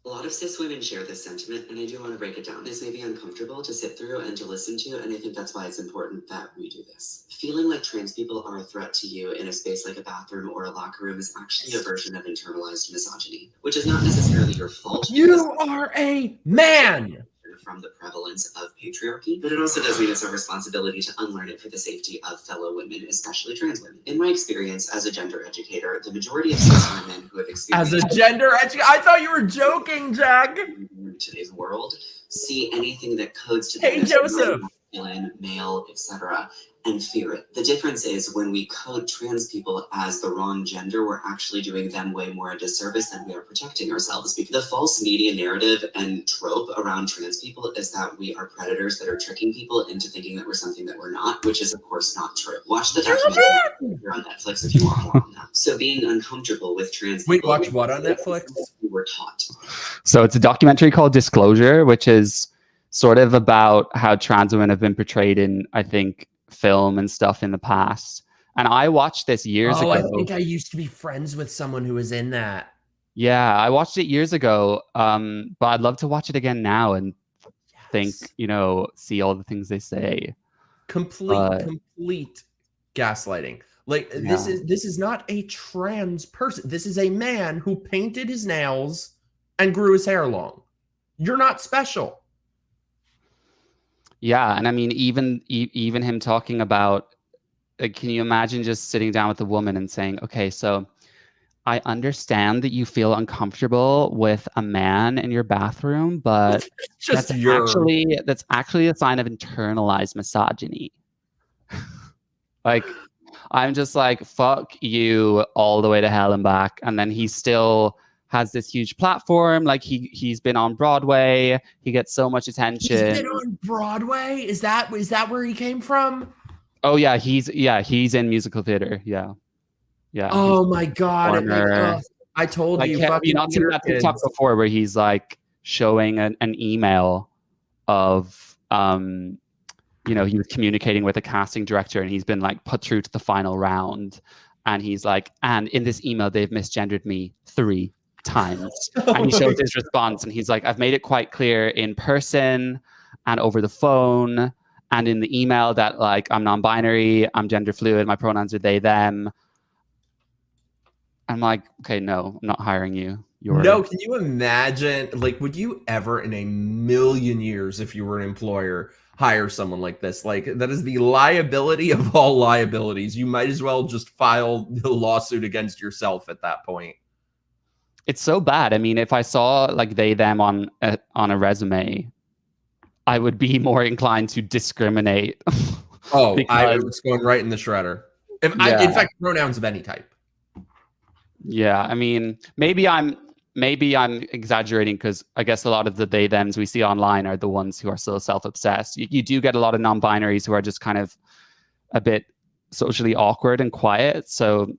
A lot of cis women share this sentiment, and I do want to break it down. This may be uncomfortable to sit through and to listen to, and I think that's why it's important that we do this. Feeling like trans people are a threat to you in a space like a bathroom or a locker room is actually a version of internalized misogyny, which is not necessarily your fault. You are a man! From the prevalence of patriarchy, but it also does mean it's our responsibility to unlearn it for the safety of fellow women, especially trans women. In my experience as a gender educator, the majority of cis women who have experienced As a gender educator, I thought you were joking, Jack. in today's world see anything that codes to Hey, them as Joseph. masculine, male, etc., and fear it. The difference is when we code trans people as the wrong gender, we're actually doing them way more a disservice than we are protecting ourselves. Because the false media narrative and trope around trans people is that we are predators that are tricking people into thinking that we're something that we're not, which is of course not true. Watch the documentary here on Netflix if you want more on that. So being uncomfortable with trans people. Wait, watch what on Netflix? We were taught. So it's a documentary called Disclosure, which is sort of about how trans women have been portrayed in, I think, film and stuff in the past. And I watched this years ago. I think I used to be friends with someone who was in that. Yeah, I watched it years ago. But I'd love to watch it again now and think, see all the things they say. Complete gaslighting. Like this is not a trans person. This is a man who painted his nails and grew his hair long. You're not special. Yeah, and I mean, even him talking about, can you imagine just sitting down with a woman and saying, okay, so I understand that you feel uncomfortable with a man in your bathroom, but that's actually a sign of internalized misogyny. Like, I'm just like, fuck you all the way to hell and back. And then he still has this huge platform. Like he's been on Broadway. He gets so much attention. He's been on Broadway? Is that where he came from? Oh yeah, he's in musical theater. Yeah. Oh my God. I told you. Have you not seen that TikTok before where he's like showing an email of he was communicating with a casting director and he's been like put through to the final round. And he's like, and in this email, they've misgendered me 3 times. And he shows his response and he's like, I've made it quite clear in person and over the phone and in the email that like I'm non-binary, I'm gender fluid, my pronouns are they, them. I'm like, okay, no, I'm not hiring you. No, can you imagine, like, would you ever in a million years, if you were an employer, hire someone like this? Like, that is the liability of all liabilities. You might as well just file the lawsuit against yourself at that point. It's so bad. I mean, if I saw like they, them on a resume, I would be more inclined to discriminate. Oh, I was going right in the shredder. In fact, pronouns of any type. Yeah, I mean, maybe I'm exaggerating because I guess a lot of the they, thems we see online are the ones who are so self-obsessed. You do get a lot of non-binaries who are just kind of a bit socially awkward and quiet. So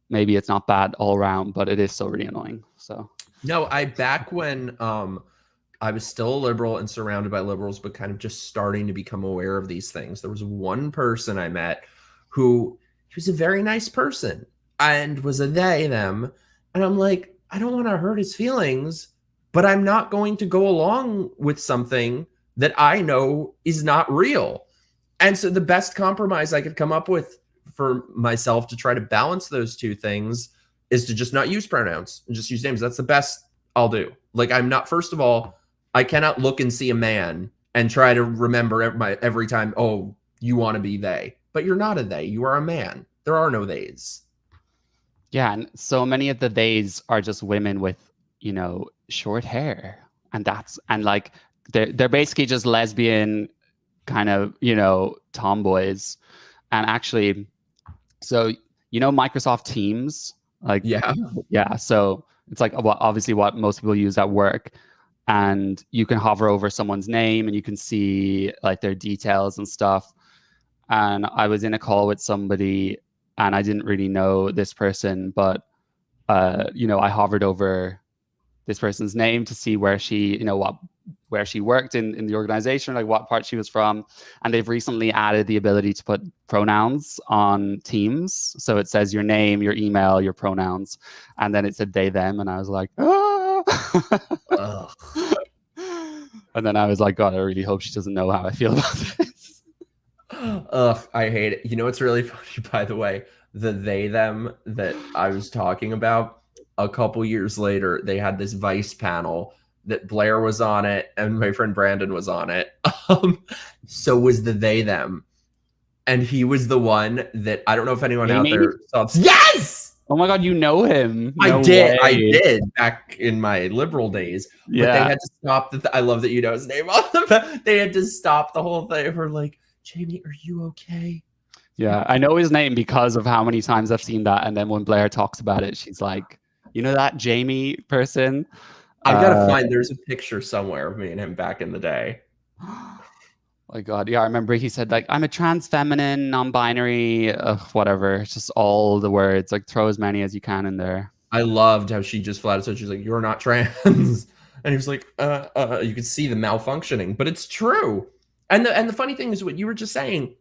maybe it's not bad all around, but it is so really annoying. So no, back when I was still a liberal and surrounded by liberals, but kind of just starting to become aware of these things. There was one person I met who he was a very nice person and was a they, them. And I'm like, I don't want to hurt his feelings, but I'm not going to go along with something that I know is not real. And so the best compromise I could come up with for myself to try to balance those two things is to just not use pronouns and just use names. That's the best I'll do. Like, I'm not, first of all, I cannot look and see a man and try to remember every time, oh, you want to be they, but you're not a they, you are a man. There are no theys. Yeah, and so many of the theys are just women with, short hair. And like they're basically just lesbian kind of, tomboys. And actually, so Microsoft Teams, like yeah. So it's like obviously what most people use at work, and you can hover over someone's name and you can see like their details and stuff. And I was in a call with somebody, and I didn't really know this person, but I hovered over this person's name to see where she, where she worked in the organization, like what part she was from. And they've recently added the ability to put pronouns on Teams. So it says your name, your email, your pronouns, and then it said they, them, and I was like, ah. And then I was like, God, I really hope she doesn't know how I feel about this. Ugh, I hate it. You know what's really funny, by the way? The they, them that I was talking about, a couple years later, they had this Vice panel that Blair was on it and my friend Brandon was on it. So was the they, them. And he was the one that, I don't know if anyone out there saw. Yes! Oh my God, you know him. I did back in my liberal days. But they had to stop I love that you know his name on them. They had to stop the whole thing for like, Jamie, are you okay? Yeah, I know his name because of how many times I've seen that. And then when Blair talks about it, she's like, you know that Jamie person? I gotta find, there's a picture somewhere of me and him back in the day. My God, yeah, I remember he said like, I'm a trans feminine, non-binary, whatever. It's just all the words, like throw as many as you can in there. I loved how she just flat out said, she's like, you're not trans. And he was like, you could see the malfunctioning, but it's true. And the funny thing is what you were just saying,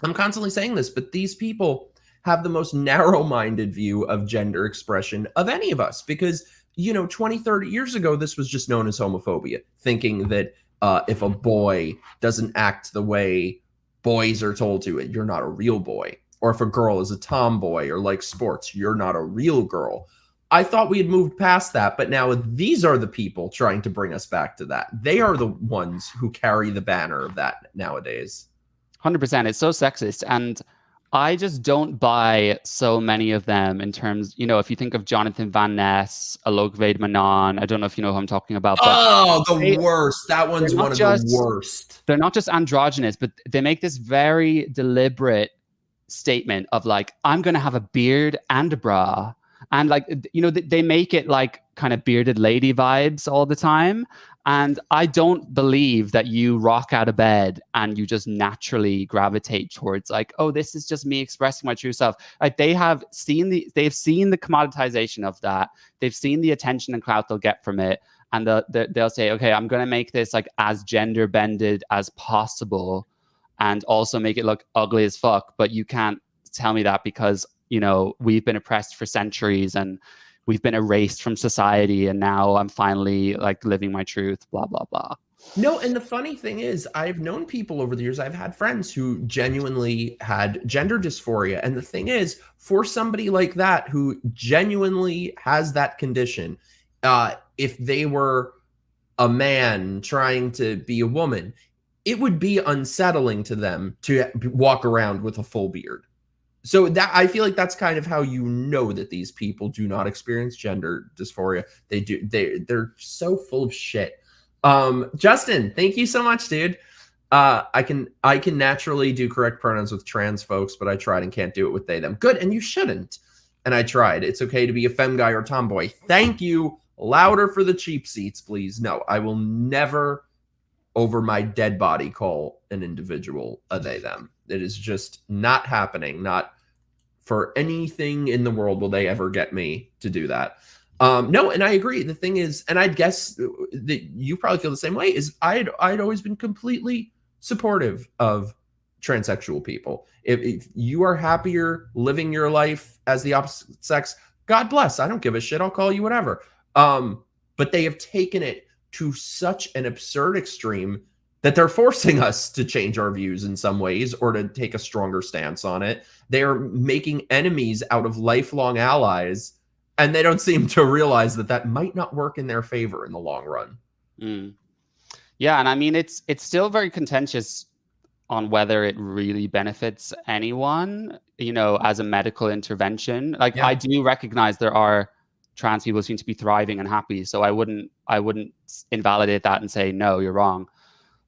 I'm constantly saying this, but these people have the most narrow-minded view of gender expression of any of us, because, 20, 30 years ago, this was just known as homophobia, thinking that if a boy doesn't act the way boys are told to, you're not a real boy. Or if a girl is a tomboy or likes sports, you're not a real girl. I thought we had moved past that, but now these are the people trying to bring us back to that. They are the ones who carry the banner of that nowadays. 100%. It's so sexist. And I just don't buy so many of them in terms, if you think of Jonathan Van Ness, Alok Vaidmanan, I don't know if you know who I'm talking about. But worst. That one's one of the worst. They're not just androgynous, but they make this very deliberate statement of like, I'm going to have a beard and a bra. And like, they make it like kind of bearded lady vibes all the time. And I don't believe that you rock out of bed and you just naturally gravitate towards like, oh, this is just me expressing my true self. Like they've seen the commoditization of that. They've seen the attention and clout they'll get from it. And they'll say, okay, I'm going to make this like as gender bended as possible and also make it look ugly as fuck. But you can't tell me that because, we've been oppressed for centuries and we've been erased from society, and now I'm finally like living my truth, blah, blah, blah. No, and the funny thing is, I've known people over the years, I've had friends who genuinely had gender dysphoria. And the thing is, for somebody like that who genuinely has that condition, if they were a man trying to be a woman, it would be unsettling to them to walk around with a full beard. So that, I feel like that's kind of how that these people do not experience gender dysphoria. They do. They're so full of shit. Justin, thank you so much, dude. I can naturally do correct pronouns with trans folks, but I tried and can't do it with they, them. Good, and you shouldn't. And I tried. It's okay to be a femme guy or tomboy. Thank you. Louder for the cheap seats, please. No, I will never over my dead body call an individual a they, them. It is just not happening. Not for anything in the world will they ever get me to do that. No, and I agree. The thing is, and I guess that you probably feel the same way, is I'd always been completely supportive of transsexual people. If you are happier living your life as the opposite sex, God bless. I don't give a shit. I'll call you whatever. But they have taken it to such an absurd extreme that they're forcing us to change our views in some ways or to take a stronger stance on it. They're making enemies out of lifelong allies, and they don't seem to realize that might not work in their favor in the long run. Yeah, and I mean, it's still very contentious on whether it really benefits anyone, as a medical intervention. Like, yeah. I do recognize there are trans people who seem to be thriving and happy, so I wouldn't invalidate that and say, no, you're wrong.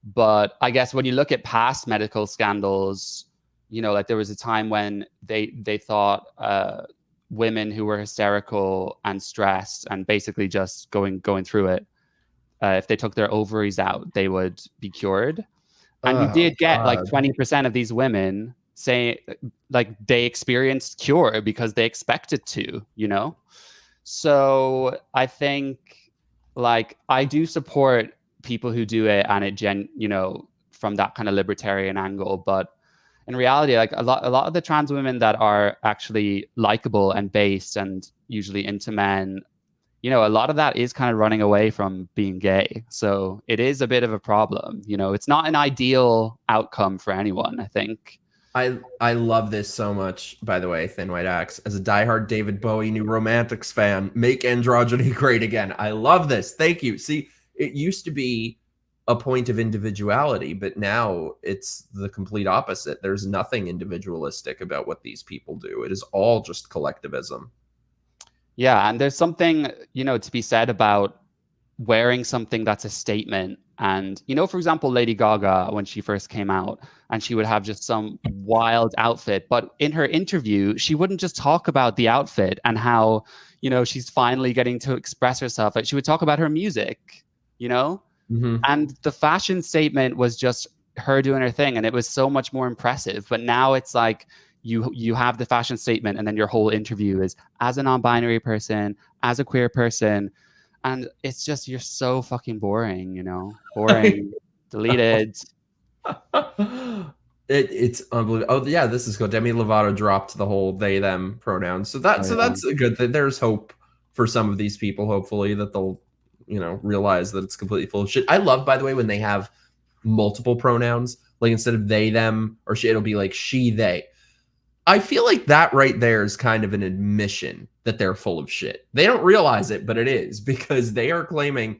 But I guess when you look at past medical scandals, like there was a time when they thought women who were hysterical and stressed and basically just going through it, if they took their ovaries out, they would be cured. And you did get like 20% of these women say like they experienced cure because they expected to, So I think like I do support people who do it and it from that kind of libertarian angle, but in reality, like a lot of the trans women that are actually likable and based and usually into men, a lot of that is kind of running away from being gay. So it is a bit of a problem. It's not an ideal outcome for anyone, I think. I love this so much, by the way, Thin White Axe. As a diehard David Bowie New Romantics fan, make androgyny great again. I love this. Thank you. See, it used to be a point of individuality, but now it's the complete opposite. There's nothing individualistic about what these people do. It is all just collectivism. Yeah, and there's something, to be said about wearing something that's a statement. And, you know, for example, Lady Gaga, when she first came out, and she would have just some wild outfit. But in her interview, she wouldn't just talk about the outfit and how, you know, she's finally getting to express herself. Like, she would talk about her music, you know? Mm-hmm. And the fashion statement was just her doing her thing. And it was so much more impressive. But now it's like, you have the fashion statement, and then your whole interview is as a non-binary person, as a queer person. And it's just, you're so fucking boring, you know? Boring, deleted. It's unbelievable. Oh yeah, this is cool. Demi Lovato dropped the whole they them pronouns. So that's a good thing. There's hope for some of these people, hopefully, that they'll, you know, realize that it's completely full of shit. I love, by the way, when they have multiple pronouns, like instead of they, them, or she, it'll be like she, they. I feel like that right there is kind of an admission that they're full of shit. They don't realize it, but it is, because they are claiming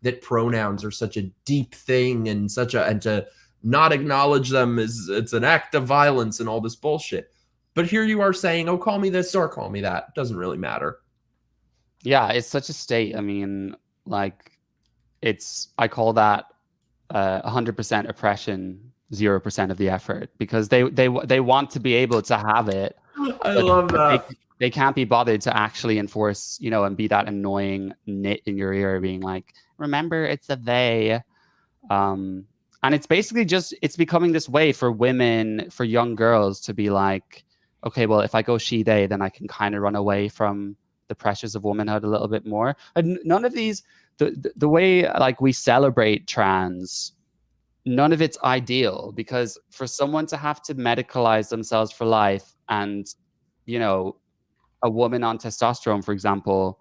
that pronouns are such a deep thing and to not acknowledge them is, it's an act of violence and all this bullshit. But here you are saying, oh, call me this or call me that. It doesn't really matter. Yeah, it's such a state. I mean, like, I call that 100% oppression, 0% of the effort, because they want to be able to have it. I love that. They can't be bothered to actually enforce, you know, and be that annoying nit in your ear being like, remember, it's a they. And it's basically just, it's becoming this way for women, for young girls to be like, okay, well, if I go she, they, then I can kind of run away from the pressures of womanhood a little bit more. And none of these, the way like we celebrate trans, none of it's ideal, because for someone to have to medicalize themselves for life, and, you know, a woman on testosterone, for example,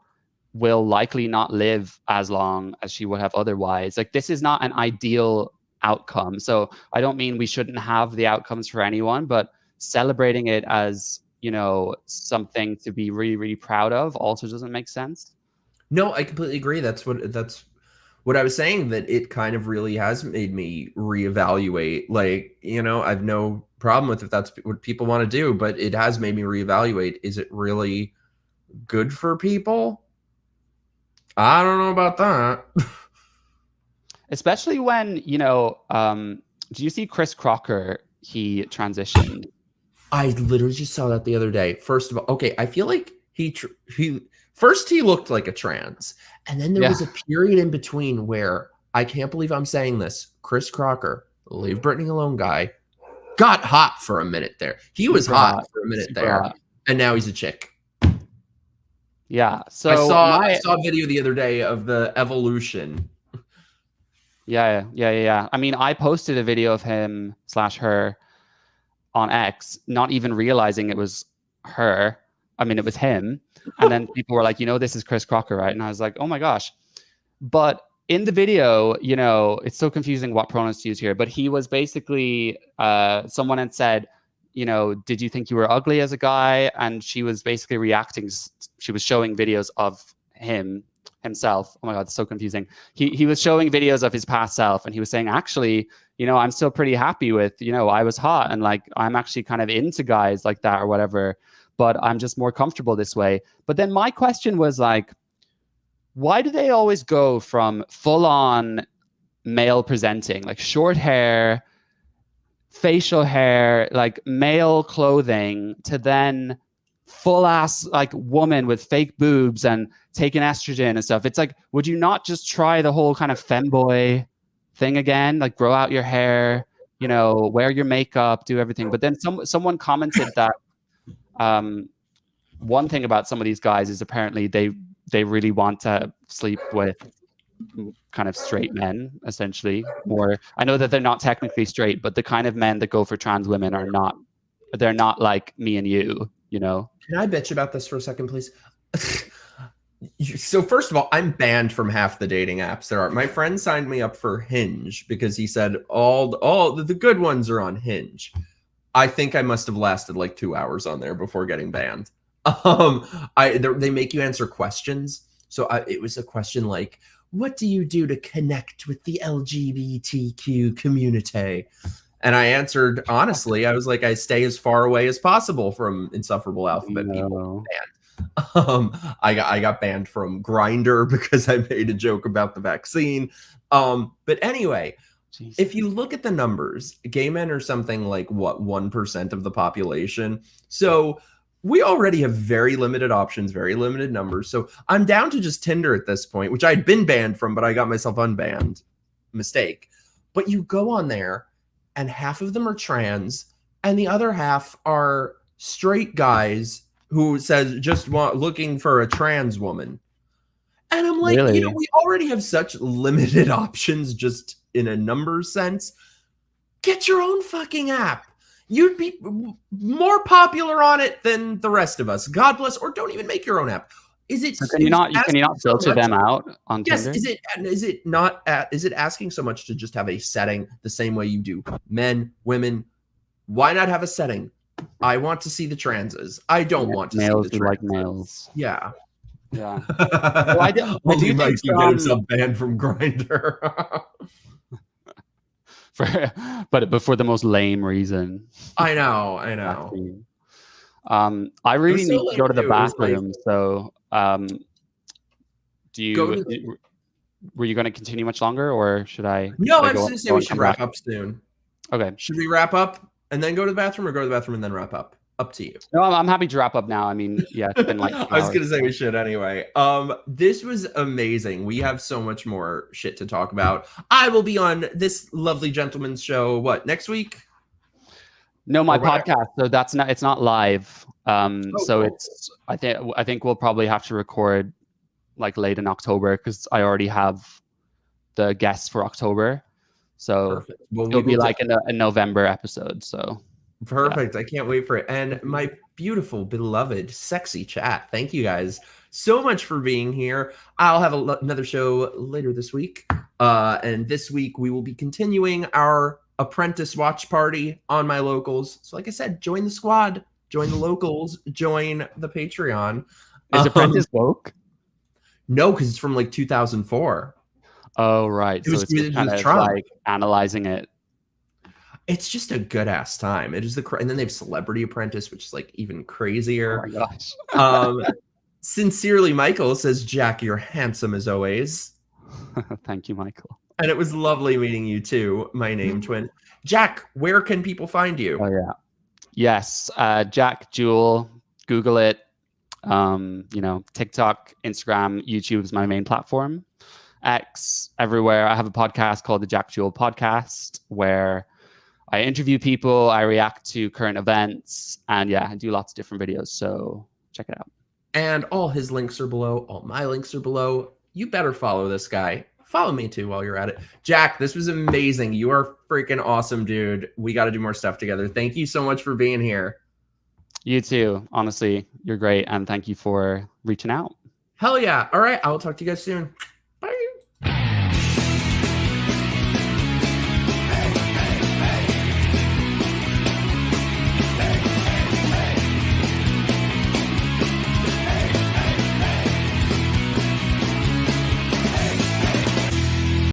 will likely not live as long as she would have otherwise. Like, this is not an ideal outcome. So I don't mean we shouldn't have the outcomes for anyone, but celebrating it as, you know, something to be really, really proud of also doesn't make sense. No, I completely agree. That's what I was saying, that it kind of really has made me reevaluate. Like, you know, I've no problem with if that's what people want to do, but it has made me reevaluate. Is it really good for people? I don't know about that. Especially when, you know, do you see Chris Crocker? He transitioned. I literally just saw that the other day. First of all, okay, I feel like he first he looked like a trans, and then there was a period in between where, I can't believe I'm saying this, Chris Crocker, leave Britney alone guy, got hot for a minute there. He was hot for a minute there, and now he's a chick. Yeah. So I saw a video the other day of the evolution. Yeah. I mean, I posted a video of him / her on X, not even realizing it was her. I mean, it was him. And then people were like, you know, this is Chris Crocker, right? And I was like, oh my gosh. But in the video, you know, it's so confusing what pronouns to use here. But he was basically, someone had said, you know, did you think you were ugly as a guy? And she was basically reacting. She was showing videos of himself. Oh my God, it's so confusing. He was showing videos of his past self, and he was saying, actually, you know, I'm still pretty happy with, you know, I was hot, and like, I'm actually kind of into guys like that or whatever, but I'm just more comfortable this way. But then my question was like, why do they always go from full on male presenting, like short hair, facial hair, like male clothing, to then full ass like woman with fake boobs and taking estrogen and stuff? It's like, would you not just try the whole kind of femboy thing again? Like, grow out your hair, you know, wear your makeup, do everything. But then someone commented that one thing about some of these guys is apparently they really want to sleep with kind of straight men, essentially. Or I know that they're not technically straight, but the kind of men that go for trans women they're not like me and you know? Can I bitch about this for a second, please? So first of all, I'm banned from half the dating apps there are. My friend signed me up for Hinge because he said all the good ones are on Hinge. I think I must have lasted like 2 hours on there before getting banned. They make you answer questions. So it was a question like, what do you do to connect with the LGBTQ community? And I answered honestly, I was like, I stay as far away as possible from insufferable alphabet people. I got banned from Grindr because I made a joke about the vaccine. But anyway, Jesus. if you look at the numbers, gay men are something like what 1% of the population. So we already have very limited options, very limited numbers. So I'm down to just Tinder at this point, which I'd been banned from, but I got myself unbanned. Mistake. But you go on there and half of them are trans and the other half are straight guys who says just looking for a trans woman. And I'm like, Really? you know, we already have such limited options just in a numbers sense. Get your own fucking app. You'd be more popular on it than the rest of us. God bless. Or don't even make your own app. Is it? So can you not filter them out on Yes. Tinder? Is it asking so much to just have a setting the same way you do men, women? Why not have a setting? I want to see the transes. I don't want to males see the who like transes. males. Yeah. Yeah. Well, I do Only think Mike can get himself banned from Grindr. but for the most lame reason. I know. I really so need to go to the lame, too. It was like- bathroom. So, were you going to continue much longer, or should I? No, should I I was go going to say go we and should come wrap back? up soon. Okay. Should we wrap up and then go to the bathroom, or go to the bathroom and then wrap up? Up to you. No, I'm happy to wrap up now. I mean, yeah, it's been like 2 I was hours, gonna say so. we should anyway. This was amazing. We have so much more shit to talk about. I will be on this lovely gentleman's show. What, next week? No, my Or whatever. podcast. So it's not live. So cool. I think we'll probably have to record like late in October because I already have the guests for October. So Perfect. Well, it'll be like a November episode. So perfect. I can't wait for it. And my beautiful, beloved, sexy chat. Thank you guys so much for being here. I'll have another show later this week. And this week we will be continuing our apprentice watch party on my locals. So like I said, join the squad, join the locals, join the Patreon. is Apprentice woke? No, because it's from like 2004. Oh, right. It was So it's kind of Trump. like analyzing it. It's just a good ass time. It is and then they have Celebrity Apprentice, which is like even crazier. Oh my gosh. Sincerely, Michael says, Jack, you're handsome as always. Thank you, Michael. And it was lovely meeting you too, my name twin. Jack, where can people find you? Oh yeah. Yes. Jack Jewell. Google it. TikTok, Instagram, YouTube is my main platform. X, everywhere. I have a podcast called the Jack Jewell Podcast where I interview people, I react to current events, and yeah, I do lots of different videos. So check it out. And all his links are below. All my links are below. You better follow this guy. Follow me too while you're at it. Jack, this was amazing. You are freaking awesome, dude. We got to do more stuff together. Thank you so much for being here. You too. Honestly, you're great. And thank you for reaching out. Hell yeah. All right. I will talk to you guys soon.